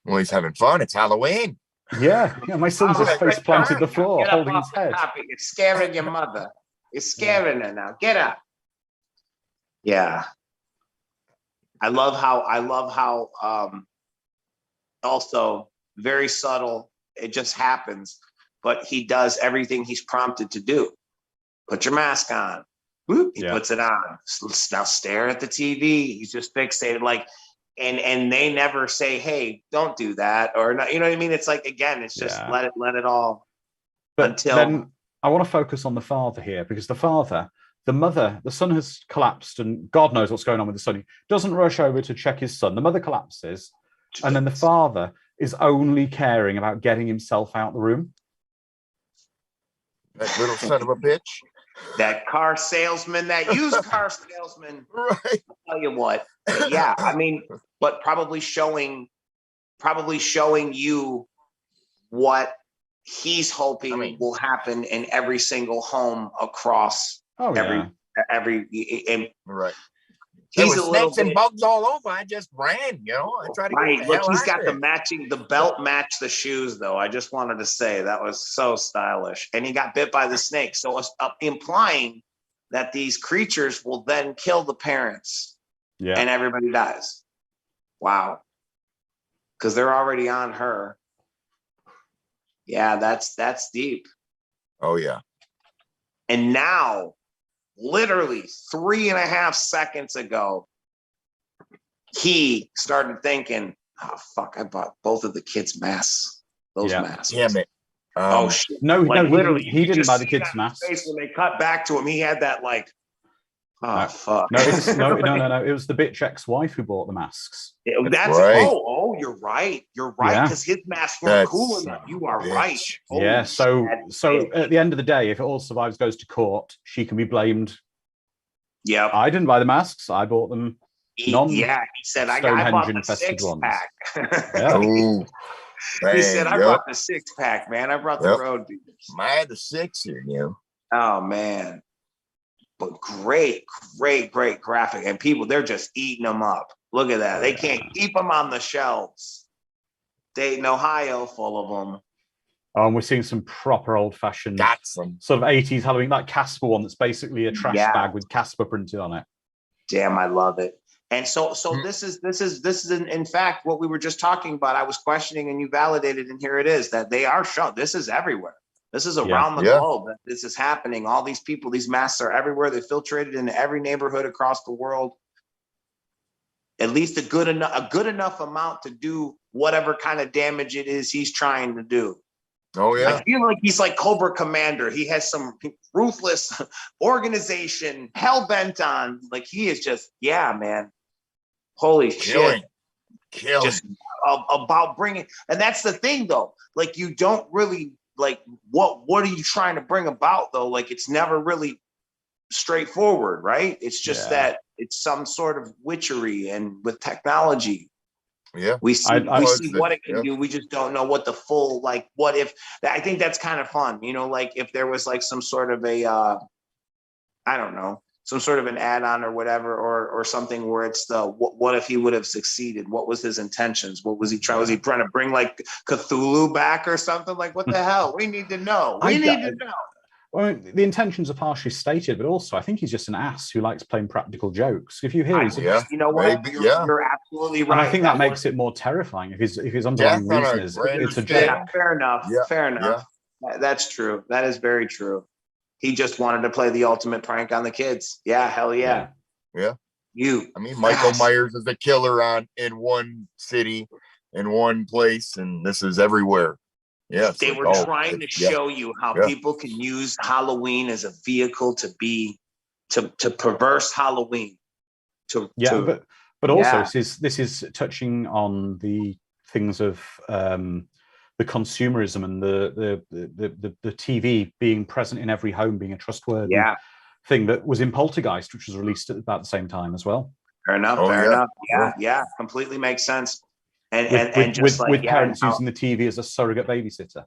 [SPEAKER 5] Well, he's having fun. It's Halloween.
[SPEAKER 4] Yeah, my son's just face planted the floor, holding his head.
[SPEAKER 3] You're scaring your mother. You're scaring her now. Get up. Yeah. I love how also very subtle. It just happens, but he does everything he's prompted to do. Put your mask on. Whoop, he puts it on. Now stare at the TV. He's just fixated, like, and they never say, "Hey, don't do that," or not. You know what I mean? It's like, again, it's just let it all.
[SPEAKER 4] But
[SPEAKER 3] until
[SPEAKER 4] then I want to focus on the father here, because the father, the mother, the son has collapsed, and God knows what's going on with the son. He doesn't rush over to check his son. The mother collapses, and then the father is only caring about getting himself out the room.
[SPEAKER 5] That little son of a bitch.
[SPEAKER 3] That car salesman, that used car salesman.
[SPEAKER 5] Right.
[SPEAKER 3] I'll tell you what. Yeah, I mean, but probably showing you what he's hoping will happen in every single home across every
[SPEAKER 5] right.
[SPEAKER 3] He's
[SPEAKER 5] there were snakes and bugs all over. I just ran, you know. I tried to get the
[SPEAKER 3] Look, he's
[SPEAKER 5] hell
[SPEAKER 3] got
[SPEAKER 5] out
[SPEAKER 3] the
[SPEAKER 5] of
[SPEAKER 3] matching, the belt matched the shoes, though. I just wanted to say that was so stylish. And he got bit by the snake. So it's implying that these creatures will then kill the parents. Yeah. And everybody dies. Wow. Because they're already on her. Yeah, that's deep.
[SPEAKER 5] Oh, yeah.
[SPEAKER 3] And now, literally 3.5 seconds ago, he started thinking, "Oh fuck! I bought both of the kids' masks. Those masks.
[SPEAKER 5] Damn it!
[SPEAKER 3] Oh shit!
[SPEAKER 4] No,
[SPEAKER 3] like,
[SPEAKER 4] no,
[SPEAKER 3] literally,
[SPEAKER 4] he didn't buy the kids' masks.
[SPEAKER 3] When they cut back to him, he had that like, oh
[SPEAKER 4] no.
[SPEAKER 3] fuck!
[SPEAKER 4] No, no. It was the bitch ex-wife who bought the masks.
[SPEAKER 3] That's right. Oh, you're right. You're right, because his masks weren't cool enough. You are right.
[SPEAKER 4] Yeah. So at the end of the day, if it all survives, goes to court, she can be blamed.
[SPEAKER 3] Yeah.
[SPEAKER 4] I didn't buy the masks. I bought them.
[SPEAKER 3] He said, I bought the 6-pack. He said, I brought the 6-pack, man. I brought the road beers.
[SPEAKER 5] I had the 6er, you know.
[SPEAKER 3] Oh, man. But great graphic. And people, they're just eating them up. Look at that. They can't keep them on the shelves. Dayton, Ohio, full of them.
[SPEAKER 4] Oh, and we're seeing some proper old-fashioned sort of 80s Halloween, that Casper one that's basically a trash bag with Casper printed on it.
[SPEAKER 3] Damn, I love it. And so this is in fact what we were just talking about. I was questioning, and you validated, and here it is, that they are shown. This is everywhere. This is around the globe that this is happening. All these people, these masks are everywhere. They're filtrated into every neighborhood across the world. At least a good enough amount to do whatever kind of damage it is he's trying to do.
[SPEAKER 5] Oh yeah.
[SPEAKER 3] I feel like he's like Cobra Commander. He has some ruthless organization, hell bent on. Like, he is just, man. Holy shit. Just about bringing, and that's the thing though. Like, you don't really like what are you trying to bring about though? Like, it's never really straightforward, right? It's just that it's some sort of witchery, and with technology.
[SPEAKER 5] Yeah,
[SPEAKER 3] we see what it can do. We just don't know what the full, like, what if. I think that's kind of fun, you know, like if there was like some sort of a, I don't know, some sort of an add-on or whatever, or something where it's the what if he would have succeeded? What was his intentions? What was he trying? Was he trying to bring like Cthulhu back or something? Like, what the hell? We need to know. We need to know.
[SPEAKER 4] Well, the intentions are partially stated, but also I think he's just an ass who likes playing practical jokes. If you hear,
[SPEAKER 3] you know what? You're absolutely right.
[SPEAKER 4] And I think that makes it more terrifying if his underlying reason is it's a joke.
[SPEAKER 3] Yeah, fair enough. Yeah. Fair enough. Yeah. That's true. That is very true. He just wanted to play the ultimate prank on the kids. Yeah, hell yeah.
[SPEAKER 5] Yeah.
[SPEAKER 3] I
[SPEAKER 5] mean, Michael Myers is a killer in one city, in one place, and this is everywhere. Yeah,
[SPEAKER 3] they were trying to show you how people can use Halloween as a vehicle to perverse Halloween.
[SPEAKER 4] But also this is touching on the things of the consumerism and the TV being present in every home, being a trustworthy thing that was in Poltergeist, which was released at about the same time as well.
[SPEAKER 3] Fair enough. Fair enough. Yeah, completely makes sense. And just
[SPEAKER 4] with parents using the TV as a surrogate babysitter.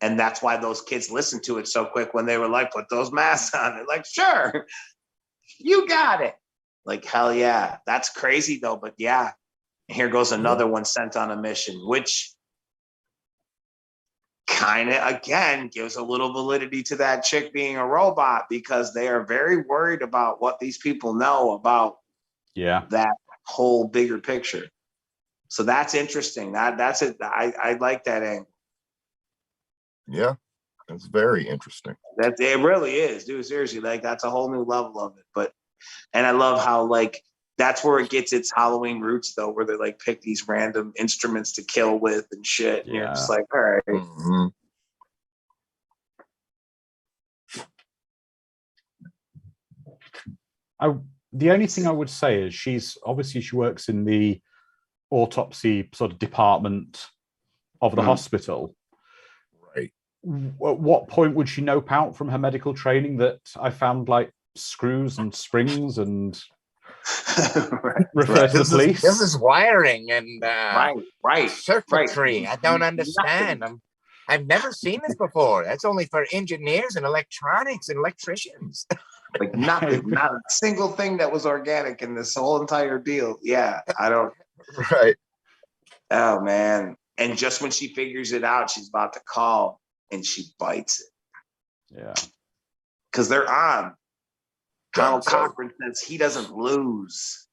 [SPEAKER 3] And that's why those kids listened to it so quick when they were like, put those masks on. They're like, sure, you got it. Like, hell yeah. That's crazy though. But yeah, here goes another one sent on a mission, which kind of, again, gives a little validity to that chick being a robot, because they are very worried about what these people know about that whole bigger picture. So that's interesting. That's it. I like that angle.
[SPEAKER 5] Yeah. It's very interesting.
[SPEAKER 3] That it really is, dude. Seriously, like that's a whole new level of it. And I love how like that's where it gets its Halloween roots, though, where they like pick these random instruments to kill with and shit. And you're just like, all right.
[SPEAKER 5] Mm-hmm.
[SPEAKER 4] The only thing I would say is she works in the autopsy sort of department of the hospital.
[SPEAKER 5] Right.
[SPEAKER 4] At what point would she nope out from her medical training that I found like screws and springs and refer to the police?
[SPEAKER 6] This is wiring and
[SPEAKER 3] right.
[SPEAKER 6] circuitry. I don't understand. I've never seen this before. That's only for engineers and electronics and electricians.
[SPEAKER 3] Like nothing, not a single thing that was organic in this whole entire deal. Yeah, I don't.
[SPEAKER 5] Right.
[SPEAKER 3] Oh man! And just when she figures it out, she's about to call, and she bites it.
[SPEAKER 4] Yeah,
[SPEAKER 3] because they're on. Donald Cochran says he doesn't lose.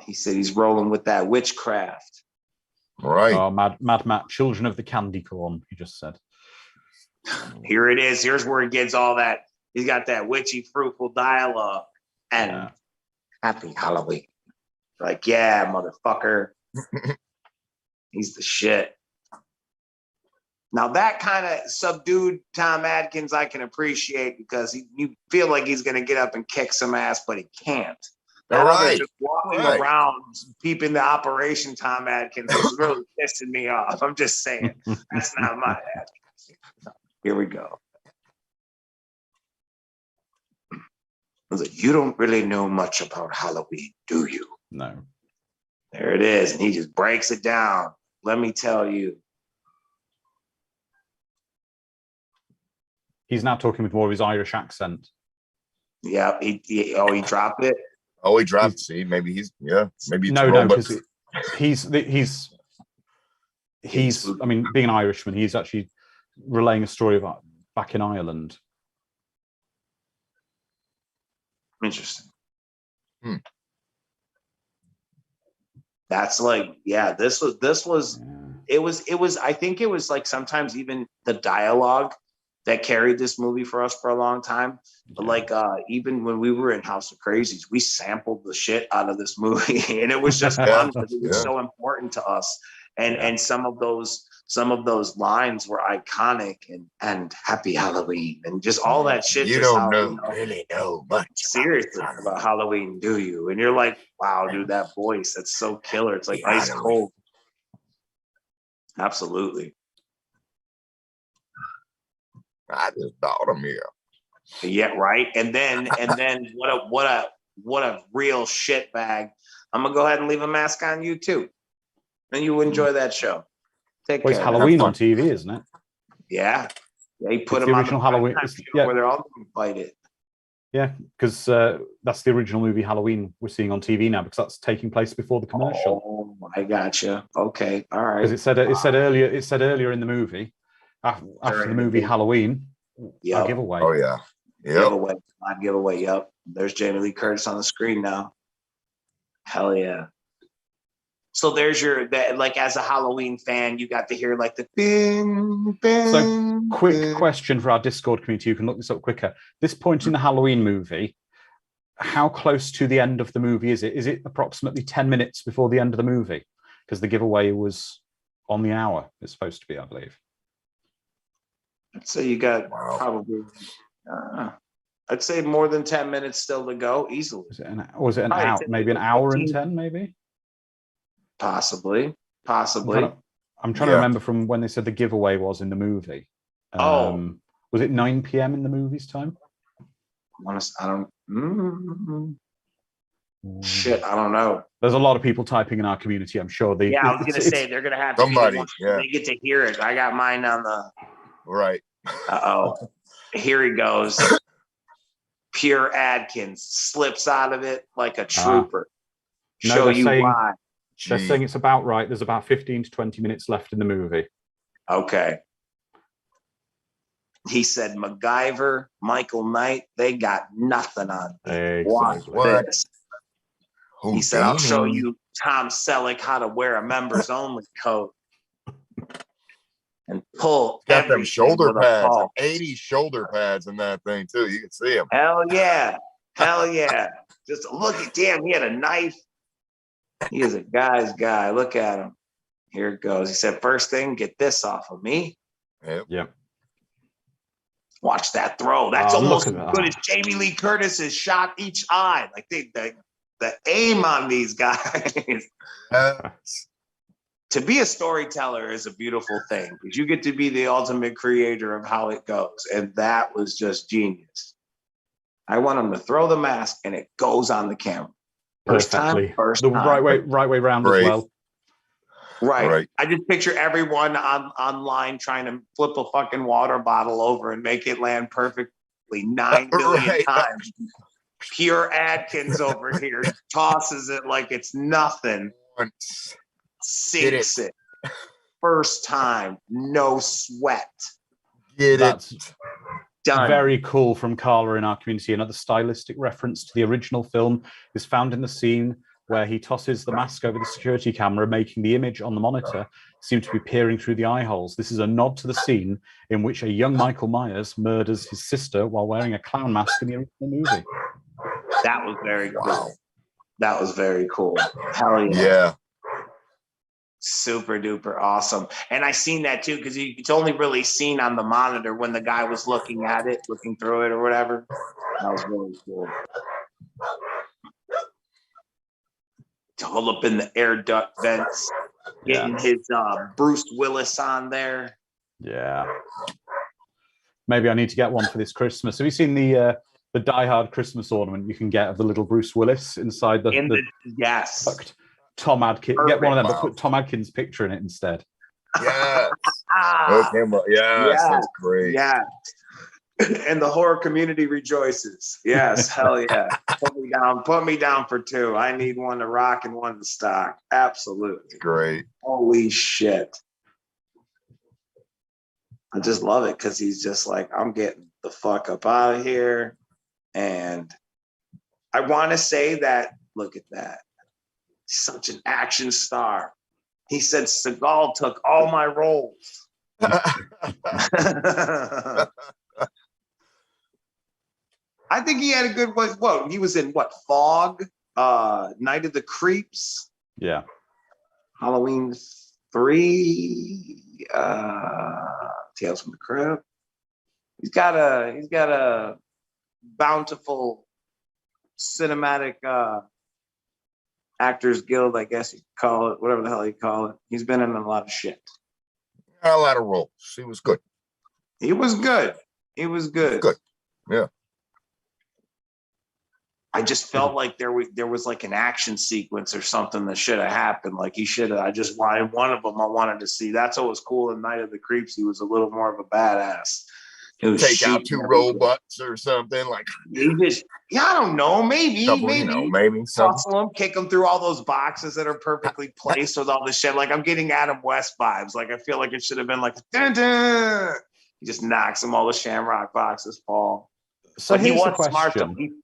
[SPEAKER 3] He said he's rolling with that witchcraft.
[SPEAKER 5] Right.
[SPEAKER 4] Oh, Mad Matt, children of the candy corn. He just said.
[SPEAKER 3] Here it is. Here's where he gets all that. He's got that witchy, fruitful dialogue. And happy Halloween. Like, yeah, motherfucker. He's the shit. Now that kind of subdued Tom Adkins I can appreciate because you feel like he's going to get up and kick some ass, but he can't. That other just walking around, peeping the operation Tom Adkins is really pissing me off. I'm just saying. That's not my Adkins. Here we go. I was like, you don't really know much about Halloween, do you?
[SPEAKER 4] No.
[SPEAKER 3] There it is. And he just breaks it down. Let me tell you.
[SPEAKER 4] He's now talking with more of his Irish accent.
[SPEAKER 3] Yeah, he dropped it.
[SPEAKER 5] Oh, he dropped. See, maybe he's maybe it's
[SPEAKER 4] no, because he's. I mean, being an Irishman, he's actually relaying a story about back in Ireland.
[SPEAKER 3] Interesting. That's like, yeah, this was it was I think it was like sometimes even the dialogue that carried this movie for us for a long time. But like even when we were in House of Crazies, we sampled the shit out of this movie and it was just fun because it was so important to us. And some of those lines were iconic and happy Halloween and just all that shit.
[SPEAKER 5] You don't really know much
[SPEAKER 3] seriously about Halloween, do you? And you're like, wow, dude, that voice, that's so killer. It's like ice cold. Absolutely.
[SPEAKER 5] I just thought him here.
[SPEAKER 3] Yeah, right. And then what a real shit bag. I'm gonna go ahead and leave a mask on you too. And you enjoy that show. Take care.
[SPEAKER 4] It's Halloween on TV, isn't it?
[SPEAKER 3] Yeah. They put
[SPEAKER 4] it's
[SPEAKER 3] them
[SPEAKER 4] the original
[SPEAKER 3] on the
[SPEAKER 4] Halloween
[SPEAKER 3] where they're all invited.
[SPEAKER 4] Yeah, because that's the original movie Halloween we're seeing on TV now because that's taking place before the commercial.
[SPEAKER 3] Oh, I gotcha. Okay, all right.
[SPEAKER 4] Because it said earlier in the movie after the movie Halloween, a giveaway.
[SPEAKER 5] Oh yeah,
[SPEAKER 3] giveaway, live giveaway. Yep. There's Jamie Lee Curtis on the screen now. Hell yeah. So there's like as a Halloween fan, you got to hear like the bing, bing.
[SPEAKER 4] So quick question for our Discord community. You can look this up quicker. This point in the Halloween movie, how close to the end of the movie is it? Is it approximately 10 minutes before the end of the movie? Because the giveaway was on the hour. It's supposed to be, I believe.
[SPEAKER 3] So you got probably, I'd say more than 10 minutes still to go easily.
[SPEAKER 4] Was it an hour? Maybe an hour and 10, maybe?
[SPEAKER 3] Possibly.
[SPEAKER 4] I'm trying to remember from when they said the giveaway was in the movie. Was it 9 p.m. in the movie's time?
[SPEAKER 3] I don't. Shit, I don't know.
[SPEAKER 4] There's a lot of people typing in our community. I'm sure
[SPEAKER 3] I was going to say they're going to have
[SPEAKER 5] somebody.
[SPEAKER 3] They get to hear it. I got mine on the.
[SPEAKER 5] Right.
[SPEAKER 3] Here he goes. Pure Adkins slips out of it like a trooper. Show you why.
[SPEAKER 4] They're saying it's about right. There's about 15 to 20 minutes left in the movie. Okay.
[SPEAKER 3] He said MacGyver, Michael Knight, they got nothing on me.
[SPEAKER 4] Exactly.
[SPEAKER 3] Watch this. He said, I'll show you Tom Selleck how to wear a members only coat. and pull.
[SPEAKER 5] Got them
[SPEAKER 3] everything
[SPEAKER 5] shoulder
[SPEAKER 3] with a
[SPEAKER 5] pads,
[SPEAKER 3] pulse.
[SPEAKER 5] 80 shoulder pads in that thing too. You can see them.
[SPEAKER 3] Hell yeah. Hell yeah. Just look at, damn, he had a knife. He is a guy's guy. Look at him. Here it goes. He said, first thing, get this off of me.
[SPEAKER 5] Yep.
[SPEAKER 3] Watch that throw. That's almost as
[SPEAKER 4] look at
[SPEAKER 3] good
[SPEAKER 4] that.
[SPEAKER 3] as Jamie Lee Curtis's shot each eye. Like the aim on these guys. To be a storyteller is a beautiful thing because you get to be the ultimate creator of how it goes. And that was just genius. I want him to throw the mask and it goes on the camera. First
[SPEAKER 4] Perfectly.
[SPEAKER 3] time, first
[SPEAKER 4] the
[SPEAKER 3] time.
[SPEAKER 4] right way round
[SPEAKER 5] Great.
[SPEAKER 4] as well.
[SPEAKER 3] Right. I just picture everyone online trying to flip a fucking water bottle over and make it land perfectly 9 billion times. Pure Adkins over here tosses it like it's nothing. Sinks it. First time, no sweat.
[SPEAKER 4] That's
[SPEAKER 3] Done.
[SPEAKER 4] very cool from Carla in our community. Another stylistic reference to the original film is found in the scene where he tosses the mask over the security camera, making the image on the monitor seem to be peering through the eye holes. This is a nod to the scene in which a young Michael Myers murders his sister while wearing a clown mask in the original movie.
[SPEAKER 3] That was very cool. That was very cool. Hell yeah.
[SPEAKER 5] Yeah.
[SPEAKER 3] Super duper awesome. And I seen that too, because it's only really seen on the monitor when the guy was looking at it, looking through it or whatever. That was really cool. All up in the air duct vents, getting his Bruce Willis on there.
[SPEAKER 4] Yeah. Maybe I need to get one for this Christmas. Have you seen the Die Hard Christmas ornament you can get of the little Bruce Willis inside the
[SPEAKER 3] yes.
[SPEAKER 4] tucked Tom Adkins? Get one of them, but put Tom Adkins' picture in it instead.
[SPEAKER 5] Yes. Yes, that's great.
[SPEAKER 3] Yeah. And the horror community rejoices. Yes, hell yeah. Put me down for two. I need one to rock and one to stock. Absolutely.
[SPEAKER 5] Great.
[SPEAKER 3] Holy shit. I just love it because he's just like, I'm getting the fuck up out of here. And I want to say that, look at that. He's such an action star. He said Seagal took all my roles. I think he had a good one. What he was in? What, Fog, Night of the Creeps,
[SPEAKER 4] Yeah.
[SPEAKER 3] Halloween 3, Tales from the Crypt. He's got a bountiful cinematic Actors Guild, I guess you call it, whatever the hell you call it. He's been in a lot of shit.
[SPEAKER 5] A lot of roles. He was good.
[SPEAKER 3] He was good.
[SPEAKER 5] Good. Yeah.
[SPEAKER 3] I just felt like there was like an action sequence or something that should have happened. Like he should have. One of them I wanted to see. That's what was cool in Night of the Creeps. He was a little more of a badass.
[SPEAKER 5] Take out two robots or something like.
[SPEAKER 3] I don't know. Maybe
[SPEAKER 5] something.
[SPEAKER 3] him, kick him through all those boxes that are perfectly placed with all this shit. Like I'm getting Adam West vibes. Like I feel like it should have been like dun, dun. He just knocks him, all the Shamrock boxes fall.
[SPEAKER 4] So
[SPEAKER 3] he
[SPEAKER 4] here's the
[SPEAKER 3] was smart.
[SPEAKER 4] question.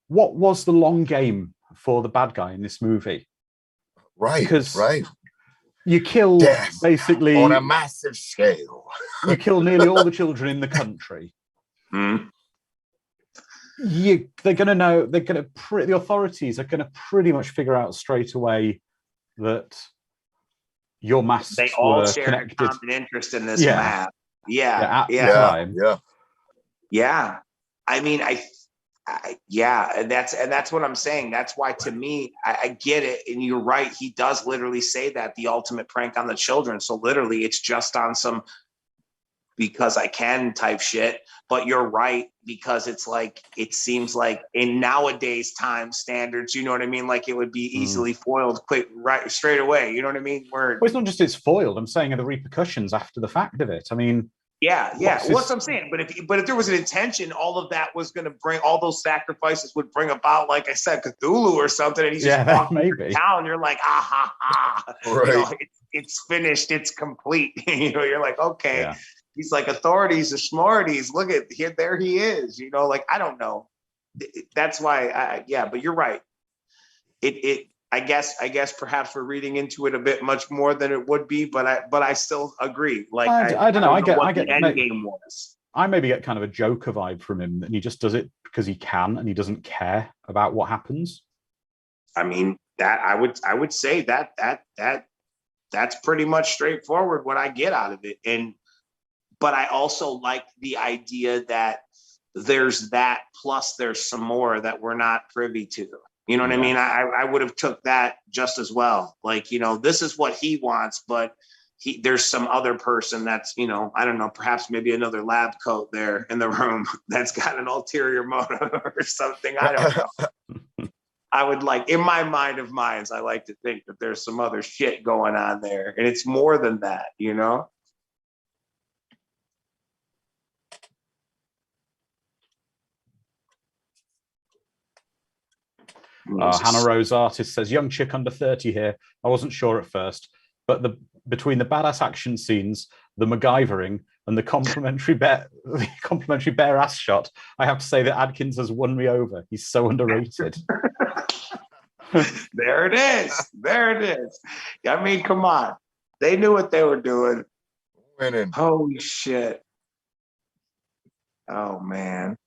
[SPEAKER 4] What was the long game for the bad guy in this movie?
[SPEAKER 5] Right.
[SPEAKER 4] Because you kill basically
[SPEAKER 5] on a massive scale.
[SPEAKER 4] You kill nearly all the children in the country. They're going to know. The authorities are going to pretty much figure out straight away that your masks
[SPEAKER 3] they all
[SPEAKER 4] were
[SPEAKER 3] share
[SPEAKER 4] connected.
[SPEAKER 3] a common interest in this map. Yeah. I mean, and that's what I'm saying. That's why, to me, I get it, and you're right. He does literally say that the ultimate prank on the children. So literally, it's just on some because I can type shit. But you're right, because it's like it seems like in nowadays time standards, you know what I mean? Like it would be easily foiled quick, right, straight away. You know what I mean?
[SPEAKER 4] Well, it's not just it's foiled. I'm saying are the repercussions after the fact of it. I mean.
[SPEAKER 3] Yeah. What's what I'm saying, but if there was an intention, all of that was going to bring all those sacrifices would bring about, like I said, Cthulhu or something, and he's just walking through town. You're like, right. You know, it's finished, it's complete. You know, you're like, okay. Yeah. He's like, authorities are smarties. Look at here, there he is. You know, like I don't know. That's why, but you're right. I guess perhaps we're reading into it a bit much more than it would be, but I still agree. Like
[SPEAKER 4] I don't know. I get
[SPEAKER 3] the end game was.
[SPEAKER 4] I maybe get kind of a Joker vibe from him, and he just does it because he can, and he doesn't care about what happens.
[SPEAKER 3] I mean, that I would say that's pretty much straightforward what I get out of it. But I also like the idea that there's that plus there's some more that we're not privy to. You know what I mean? I would have took that just as well. Like, you know, this is what he wants, but there's some other person that's, you know, I don't know, perhaps maybe another lab coat there in the room that's got an ulterior motive or something. I don't know. I would like, in my mind of minds, I like to think that there's some other shit going on there. And it's more than that, you know?
[SPEAKER 4] Hannah Rose Artist says, young chick under 30 here. I wasn't sure at first, but between the badass action scenes, the MacGyvering, and the complimentary bare ass shot, I have to say that Adkins has won me over. He's so underrated.
[SPEAKER 3] There it is. There it is. I mean, come on. They knew what they were doing.
[SPEAKER 5] Winning.
[SPEAKER 3] Holy shit. Oh, man.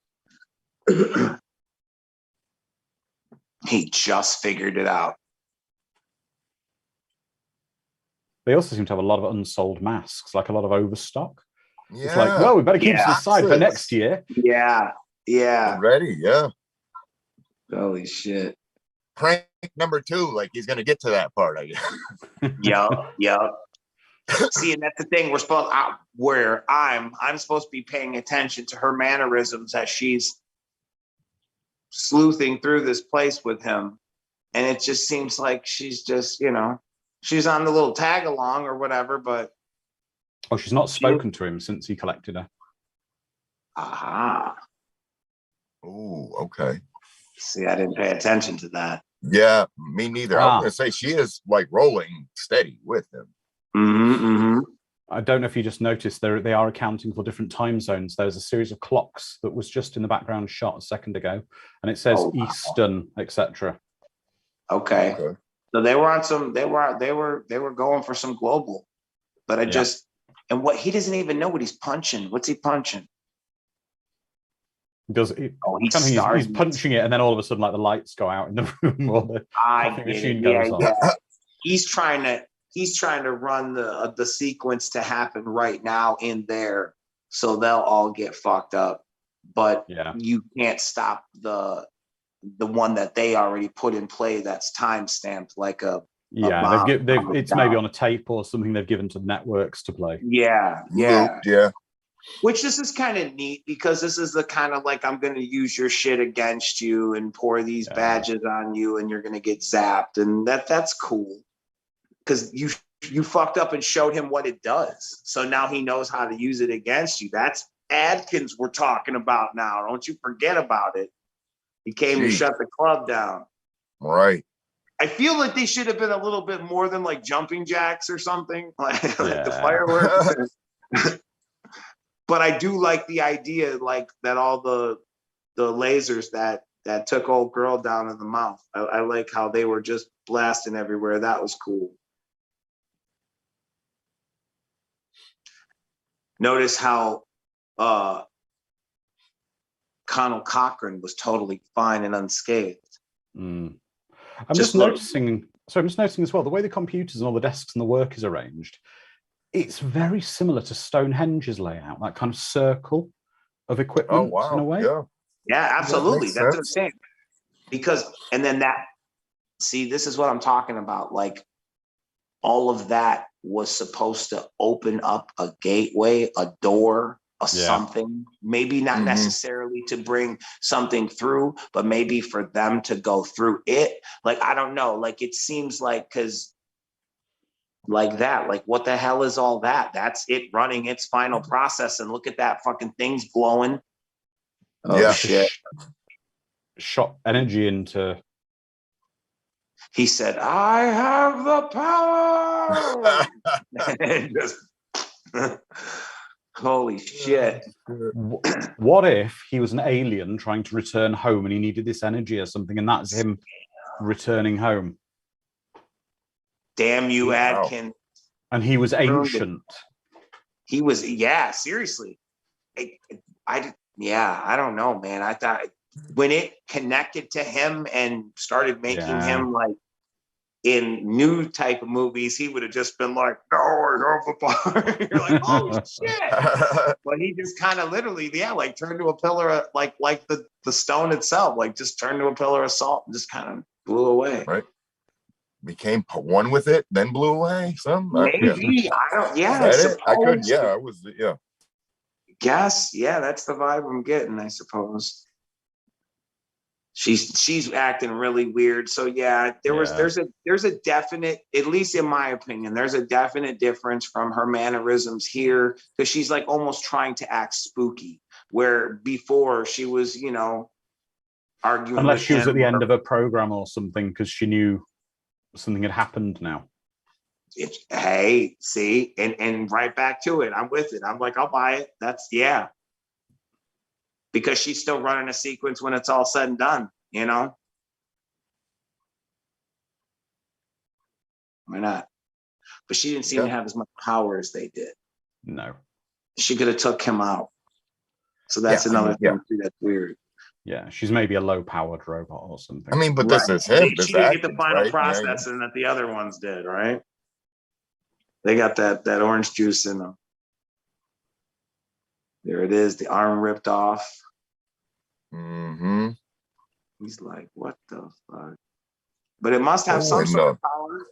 [SPEAKER 3] He just figured it out.
[SPEAKER 4] They also seem to have a lot of unsold masks, like a lot of overstock.
[SPEAKER 5] Yeah.
[SPEAKER 4] It's like, well, we better keep some aside for next year.
[SPEAKER 3] Yeah.
[SPEAKER 5] I'm ready. Yeah.
[SPEAKER 3] Holy shit.
[SPEAKER 5] Prank number 2, like he's gonna get to that part, I guess.
[SPEAKER 3] Yup. See, and that's the thing. I'm supposed to be paying attention to her mannerisms as she's sleuthing through this place with him, and it just seems like she's just, you know, she's on the little tag along or whatever. But
[SPEAKER 4] she's not spoken to him since he collected her.
[SPEAKER 3] Aha.
[SPEAKER 5] Oh, okay.
[SPEAKER 3] See, I didn't pay attention to that.
[SPEAKER 5] Yeah, me neither. I was gonna say she is like rolling steady with him.
[SPEAKER 4] I don't know if you just noticed they are accounting for different time zones. There's a series of clocks that was just in the background shot a second ago, and it says Eastern, etc.
[SPEAKER 3] Okay. So they were on some. They were going for some global, but and what he doesn't even know what he's punching. What's he punching?
[SPEAKER 4] He's punching it, and then all of a sudden, like the lights go out in the room, or the machine goes on.
[SPEAKER 3] He's trying to run the sequence to happen right now in there, so they'll all get fucked up. But you can't stop the one that they already put in play that's time stamped like a
[SPEAKER 4] it's maybe on a tape or something they've given to the networks to play.
[SPEAKER 3] Yeah. Which this is kind of neat, because this is the kind of like, I'm going to use your shit against you and pour these badges on you, and you're going to get zapped, and that's cool, because you fucked up and showed him what it does, so now he knows how to use it against you. That's Adkins we're talking about now. Don't you forget about it. He came to shut the club down.
[SPEAKER 5] Right.
[SPEAKER 3] I feel like they should have been a little bit more than like jumping jacks or something, like the fireworks. But I do like the idea, like that all the lasers that took old girl down in the mouth. I like how they were just blasting everywhere. That was cool. Notice how Connell Cochran was totally fine and unscathed.
[SPEAKER 4] I'm just noticing as well, the way the computers and all the desks and the work is arranged, it's very similar to Stonehenge's layout, that kind of circle of equipment in a way.
[SPEAKER 3] Yeah, absolutely. That's what I'm saying. Because, and then this is what I'm talking about. Like, all of that was supposed to open up a gateway, a door, something, maybe not necessarily to bring something through, but maybe for them to go through it. Like, I don't know, like, it seems like, because like that, like, what the hell is all that? That's it running its final process, and look at that, fucking thing's glowing. Shit.
[SPEAKER 4] Shot energy into.
[SPEAKER 3] He said, I have the power. Just holy shit.
[SPEAKER 4] What if he was an alien trying to return home and he needed this energy or something, and that's him returning home?
[SPEAKER 3] Damn you,
[SPEAKER 5] Wow.
[SPEAKER 3] Adkins.
[SPEAKER 4] And he was ancient.
[SPEAKER 3] He was, seriously. I don't know, man. I thought when it connected to him and started making him like in new type of movies, he would have just been like, no, I love the bar. You're like, oh shit. But he just kind of literally, like turned to a pillar of, like the stone itself, like just turned to a pillar of salt and just kind of blew away.
[SPEAKER 5] Right. Became one with it, then blew away.
[SPEAKER 3] Maybe. I don't,
[SPEAKER 5] I could, I was,
[SPEAKER 3] Guess, that's the vibe I'm getting, I suppose. She's acting really weird. So there's a definite, at least in my opinion, there's a definite difference from her mannerisms here, because she's like almost trying to act spooky, where before she was, arguing.
[SPEAKER 4] Unless she was at the end of a program or something, because she knew something had happened now.
[SPEAKER 3] Hey, see, and right back to it. I'm with it. I'm like, I'll buy it. That's because she's still running a sequence when it's all said and done, Why not? But she didn't seem to have as much power as they did.
[SPEAKER 4] No.
[SPEAKER 3] She could have took him out. So that's another thing too that's weird.
[SPEAKER 4] Yeah, she's maybe a low-powered robot or something.
[SPEAKER 5] I mean, but this is him.
[SPEAKER 3] She didn't get the final processing that the other ones did, right? They got that orange juice in them. There it is, the arm ripped off.
[SPEAKER 5] Mm-hmm.
[SPEAKER 3] He's like, what the fuck? But it must have some sort of power.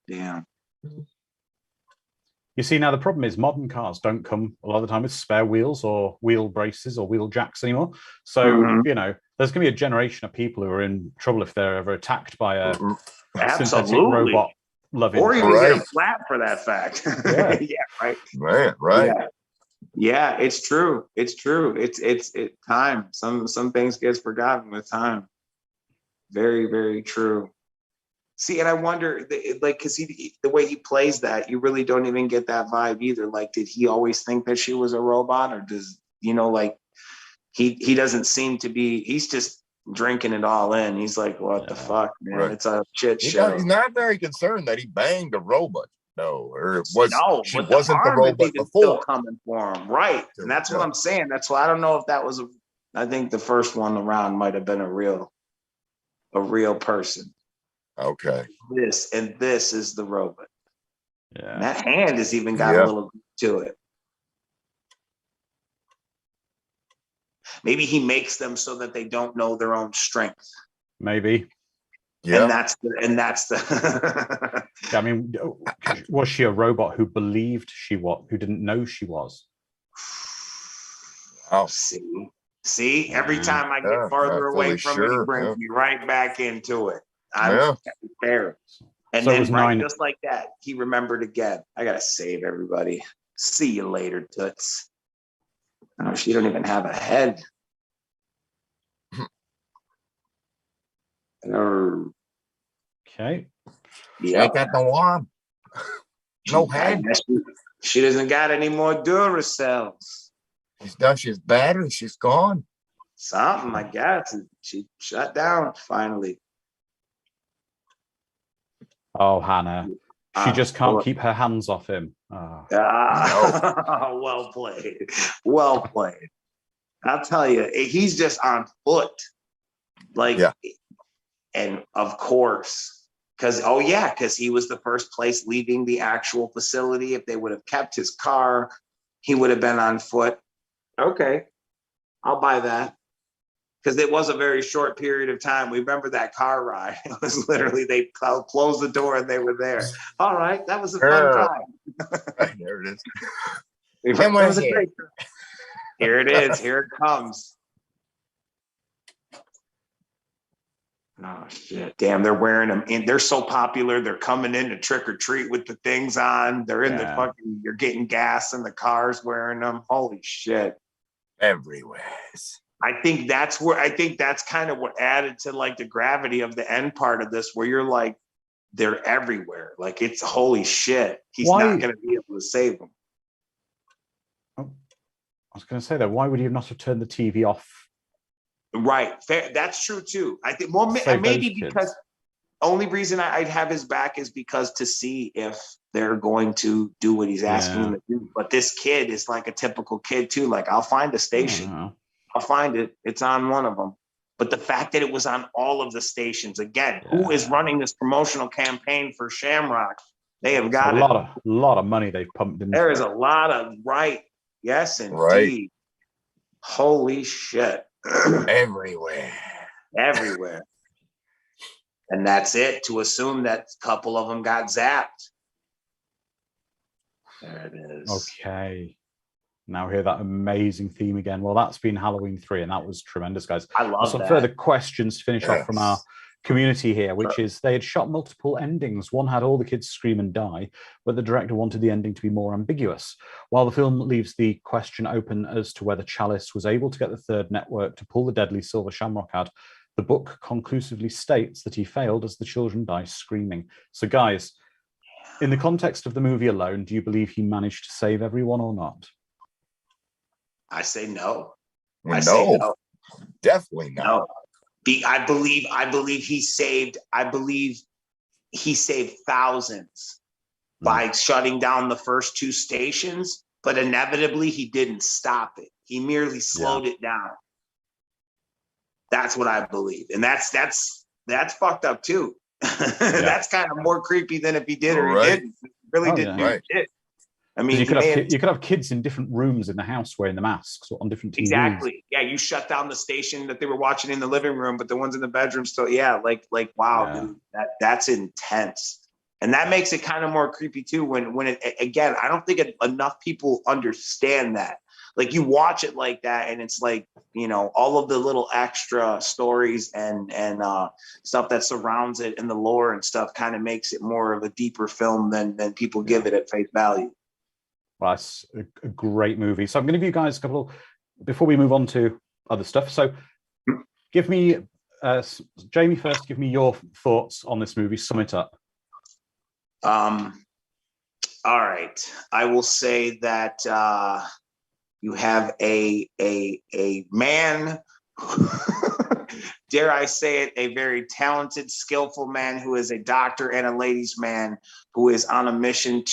[SPEAKER 3] Damn.
[SPEAKER 4] You see, now the problem is modern cars don't come a lot of the time with spare wheels or wheel braces or wheel jacks anymore. So, there's going to be a generation of people who are in trouble if they're ever attacked by a synthetic robot loving.
[SPEAKER 3] Or even get a flat for that fact. Right. Yeah, it's true. It's true. It's time. Some things gets forgotten with time. Very, very true. See, and I wonder, like, because the way he plays that, you really don't even get that vibe either. Like, did he always think that she was a robot, or does, like, he doesn't seem to be, he's just drinking it all in. He's like, what the fuck, man? Right. It's a shit show.
[SPEAKER 5] He's not very concerned that he banged a robot. No, or it was, she wasn't the robot before.
[SPEAKER 3] Still coming for him. Right. And that's what I'm saying. That's why I don't know if that was, I think the first one around might have been a real person.
[SPEAKER 5] Okay.
[SPEAKER 3] This is the robot.
[SPEAKER 4] Yeah.
[SPEAKER 3] And that hand has even got a little to it. Maybe he makes them so that they don't know their own strength.
[SPEAKER 4] Maybe.
[SPEAKER 3] Yeah. And that's the
[SPEAKER 4] I mean, was she a robot who believed who didn't know she was?
[SPEAKER 5] Oh,
[SPEAKER 3] see, every time I get farther away from it, he brings me right back into it. I'm fair. And so then just like that, he remembered again. I gotta save everybody. See you later, toots. Oh, she don't even have a head.
[SPEAKER 4] Okay.
[SPEAKER 5] Yeah, I got no arm. No head.
[SPEAKER 3] She doesn't got any more Duracells.
[SPEAKER 5] She's done. She's battery. She's gone.
[SPEAKER 3] Something, I guess. She shut down finally.
[SPEAKER 4] Oh, Hannah. She just can't keep her hands off him.
[SPEAKER 3] No. Well played. Well played. I'll tell you, he's just on foot. And of course, because he was the first place leaving the actual facility. If they would have kept his car, he would have been on foot. Okay, I'll buy that. Because it was a very short period of time. We remember that car ride. It was literally, they closed the door and they were there. All right, that was a fun time.
[SPEAKER 5] There it is.
[SPEAKER 3] Here it is. Here it comes. Oh shit! Damn, they're wearing them, and they're so popular. They're coming in to trick or treat with the things on. They're in the fucking. You're getting gas in the cars wearing them. Holy shit!
[SPEAKER 5] Everywhere.
[SPEAKER 3] I think that's kind of what added to like the gravity of the end part of this, where you're like, they're everywhere. Like, it's holy shit. He's not going to be able to save them.
[SPEAKER 4] Oh, I was going to say that. Why would you not have turned the TV off
[SPEAKER 3] Right. Fair. That's true too. I think, well,
[SPEAKER 4] Save
[SPEAKER 3] maybe
[SPEAKER 4] those kids.
[SPEAKER 3] because only reason I'd have his back is because to see if they're going to do what he's asking them to do. But this kid is like a typical kid too. Like, I'll find a station. I'll find it. It's on one of them. But the fact that it was on all of the stations, again, who is running this promotional campaign for Shamrock? They have got
[SPEAKER 4] a lot of money they've pumped in.
[SPEAKER 3] There is a lot of yes, indeed.
[SPEAKER 5] Right.
[SPEAKER 3] Holy shit.
[SPEAKER 6] Everywhere.
[SPEAKER 3] Everywhere. And that's it, to assume that a couple of them got zapped. There it is.
[SPEAKER 4] Okay. Now hear that amazing theme again. Well, that's been Halloween 3, and that was tremendous, guys.
[SPEAKER 3] I love
[SPEAKER 4] some
[SPEAKER 3] that.
[SPEAKER 4] further questions to finish off from our community here, which is they had shot multiple endings. One had all the kids scream and die, but the director wanted the ending to be more ambiguous. While the film leaves the question open as to whether Chalice was able to get the third network to pull the deadly silver shamrock ad, the book conclusively states that he failed as the children die screaming. So guys, in the context of the movie alone, do you believe he managed to save everyone or not?
[SPEAKER 3] I say no.
[SPEAKER 5] No,
[SPEAKER 3] say no.
[SPEAKER 5] Definitely not.
[SPEAKER 3] No. I believe he saved thousands by shutting down the first 2 stations, but inevitably he didn't stop it. He merely slowed it down. That's what I believe. And that's fucked up too. That's kind of more creepy than if he did or he didn't. He really didn't do shit. I mean,
[SPEAKER 4] you could have kids in different rooms in the house wearing the masks on different TVs.
[SPEAKER 3] Exactly. Yeah, you shut down the station that they were watching in the living room, but the ones in the bedroom still. Yeah, like wow, dude, that's intense, and that makes it kind of more creepy too. When it, again, I don't think enough people understand that. Like, you watch it like that, and it's like, you know, all of the little extra stories and stuff that surrounds it and the lore and stuff kind of makes it more of a deeper film than people give it at face value.
[SPEAKER 4] Well, that's a great movie. So I'm going to give you guys a couple, before we move on to other stuff. So give me, Jamie first, give me your thoughts on this movie. Sum it up.
[SPEAKER 3] All right. I will say that you have a man, dare I say it, a very talented, skillful man who is a doctor and a ladies' man who is on a mission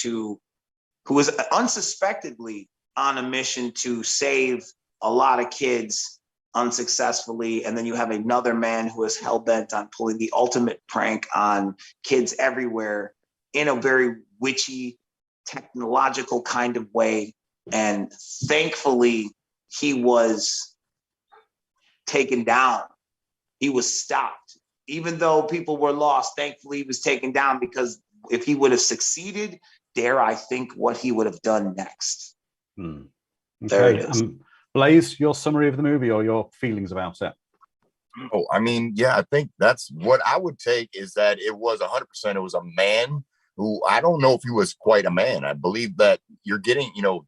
[SPEAKER 3] who is unsuspectedly on a mission to save a lot of kids unsuccessfully. And then you have another man who is hell-bent on pulling the ultimate prank on kids everywhere in a very witchy, technological kind of way. And thankfully, he was taken down. He was stopped. Even though people were lost, thankfully he was taken down, because if he would have succeeded, dare I think what he would have done next.
[SPEAKER 4] Okay.
[SPEAKER 3] There it is.
[SPEAKER 4] Blaze, your summary of the movie or your feelings about it?
[SPEAKER 5] Oh, I mean, yeah, I think that's what I would take, is that it was 100%. It was a man who, I don't know if he was quite a man. I believe that you're getting, you know,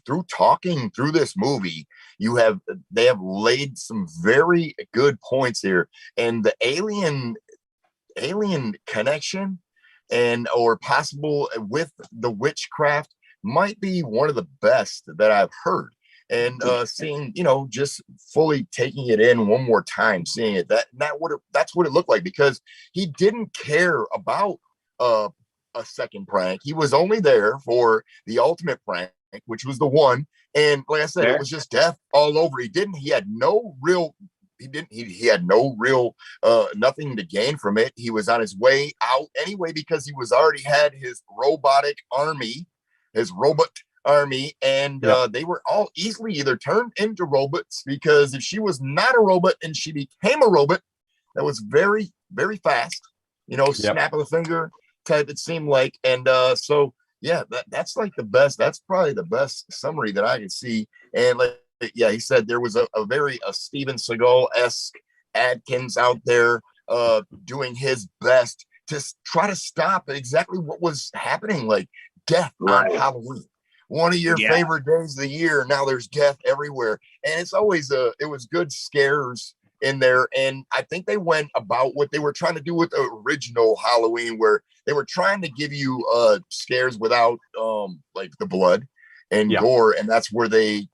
[SPEAKER 5] through talking through this movie, they have laid some very good points here, and the alien connection or possible with the witchcraft might be one of the best that I've heard. And seeing, you know, just fully taking it in one more time, seeing it, that's what it looked like, because he didn't care about a second prank. He was only there for the ultimate prank, which was the one. And like I said, it was just death all over. He had no real nothing to gain from it. He was on his way out anyway, because he was already had his robot army, and they were all easily either turned into robots, because if she was not a robot and she became a robot, that was very, very fast, you know, snap of the finger type, it seemed like. And so yeah, that's like the best. That's probably the best summary that I can see. And like, yeah, he said there was a very Steven Seagal-esque Adkins out there doing his best to try to stop exactly what was happening, like death on Halloween, one of your favorite days of the year. Now there's death everywhere, and it's always it was good scares in there. And I think they went about what they were trying to do with the original Halloween, where they were trying to give you scares without like the blood and gore, and that's where they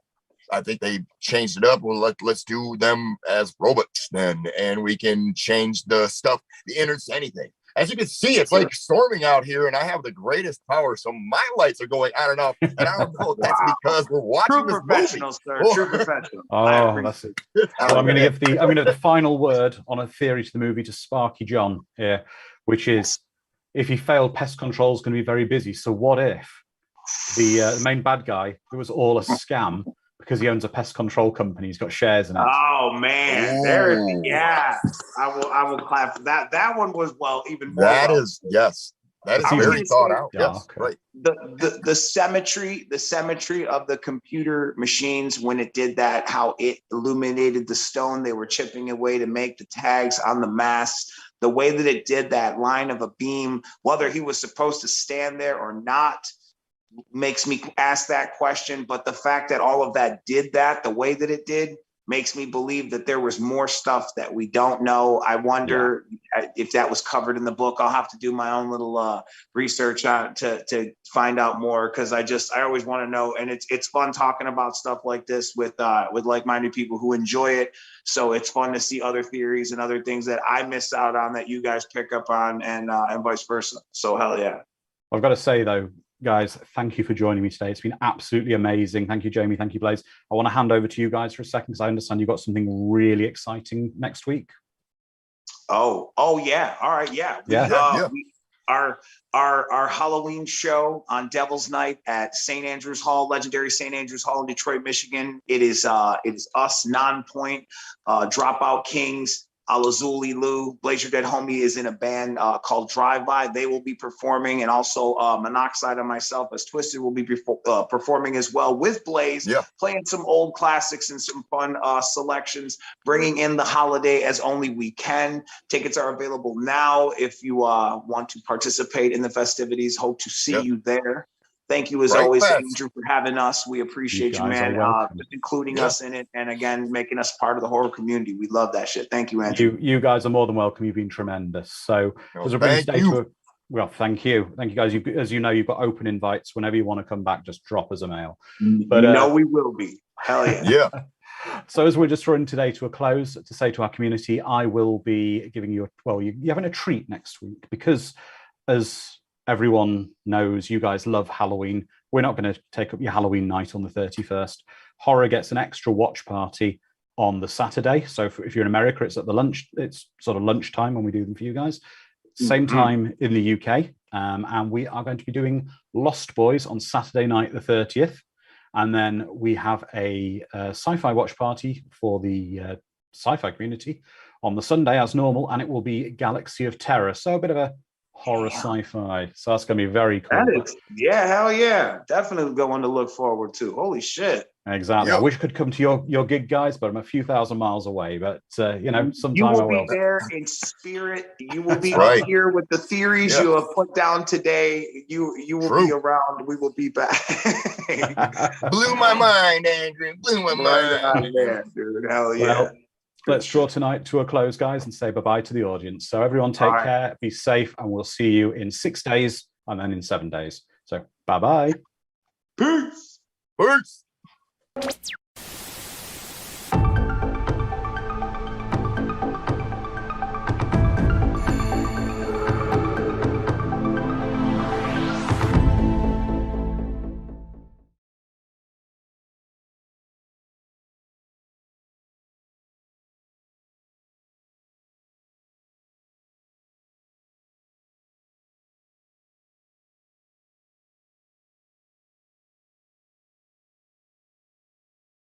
[SPEAKER 5] I think they changed it up. Well, let's do them as robots then, and we can change the stuff, the innards, anything. As you can see, it's like storming out here, and I have the greatest power, so my lights are going on and off. And I don't know if that's because we're watching
[SPEAKER 3] True
[SPEAKER 5] this
[SPEAKER 3] professional,
[SPEAKER 5] movie.
[SPEAKER 3] sir. True professional.
[SPEAKER 4] Oh, that's it. Well, I'm going to give the final word on a theory to the movie to Sparky John here, which is if he failed, pest control is going to be very busy. So what if the main bad guy, it was all a scam because he owns a pest control company, he's got shares in it?
[SPEAKER 3] Oh man, there it is. Yeah, I will clap for that. That one was even more.
[SPEAKER 5] That is very thought out.
[SPEAKER 4] Yeah,
[SPEAKER 5] Yes,
[SPEAKER 4] okay.
[SPEAKER 5] right.
[SPEAKER 3] The symmetry of the computer machines when it did that, how it illuminated the stone they were chipping away to make the tags on the masks. The way that it did that line of a beam, whether he was supposed to stand there or not, makes me ask that question. But the fact that all of that did that the way that it did makes me believe that there was more stuff that we don't know. I wonder if that was covered in the book. I'll have to do my own little research on to find out more, because I always want to know. And it's fun talking about stuff like this with like-minded people who enjoy it. So it's fun to see other theories and other things that I miss out on that you guys pick up on, and vice versa. So hell yeah.
[SPEAKER 4] I've got to say though, guys, thank you for joining me today. It's been absolutely amazing. Thank you, Jamie. Thank you, Blaze. I want to hand over to you guys for a second, because I understand you've got something really exciting next week.
[SPEAKER 3] Oh yeah. All right. Yeah. Our Halloween show on Devil's Night at St. Andrews Hall, legendary St. Andrews Hall in Detroit, Michigan. It is us, Non-Point, Dropout Kings, Alazuli Lou, Blaze Your Dead Homie is in a band called Drive By. They will be performing, and also Monoxide and myself as Twiztid will be performing as well with Blaze, playing some old classics and some fun selections, bringing in the holiday as only we can. Tickets are available now if you want to participate in the festivities. Hope to see you there. Thank you as always, Andrew, for having us. We appreciate you, man, just including us in it, and again, making us part of the horror community. We love that shit. Thank you, Andrew.
[SPEAKER 4] You guys are more than welcome. You've been tremendous. So, thank you. Thank you guys. As you know, you've got open invites. Whenever you want to come back, just drop us a mail.
[SPEAKER 3] But we will be. Hell yeah.
[SPEAKER 4] So as we're just running today to a close, to say to our community, I will be giving you you're having a treat next week, because as everyone knows, you guys love Halloween. We're not going to take up your Halloween night on the 31st. Horror gets an extra watch party on the Saturday. So if you're in America, it's it's sort of lunchtime when we do them for you guys. Same time in the UK. And we are going to be doing Lost Boys on Saturday night, the 30th. And then we have a sci-fi watch party for the sci-fi community on the Sunday as normal. And it will be Galaxy of Terror. So a bit of a horror sci-fi, so that's going to be very cool.
[SPEAKER 3] Hell yeah, definitely one to look forward to. Holy shit.
[SPEAKER 4] Exactly. I wish I could come to your gig, guys, but I'm a few thousand miles away. But sometime
[SPEAKER 3] you will
[SPEAKER 4] I will
[SPEAKER 3] be there in spirit. You will be up here with the theories you have put down today. You will be around. We will be back.
[SPEAKER 5] Blew my mind, Andrew. Blew my mind.
[SPEAKER 3] Yeah, dude. Hell yeah.
[SPEAKER 4] Well, let's draw tonight to a close, guys, and say bye-bye to the audience. So everyone take care, be safe, and we'll see you in 6 days and then in 7 days. So bye-bye.
[SPEAKER 3] Peace.
[SPEAKER 5] Peace.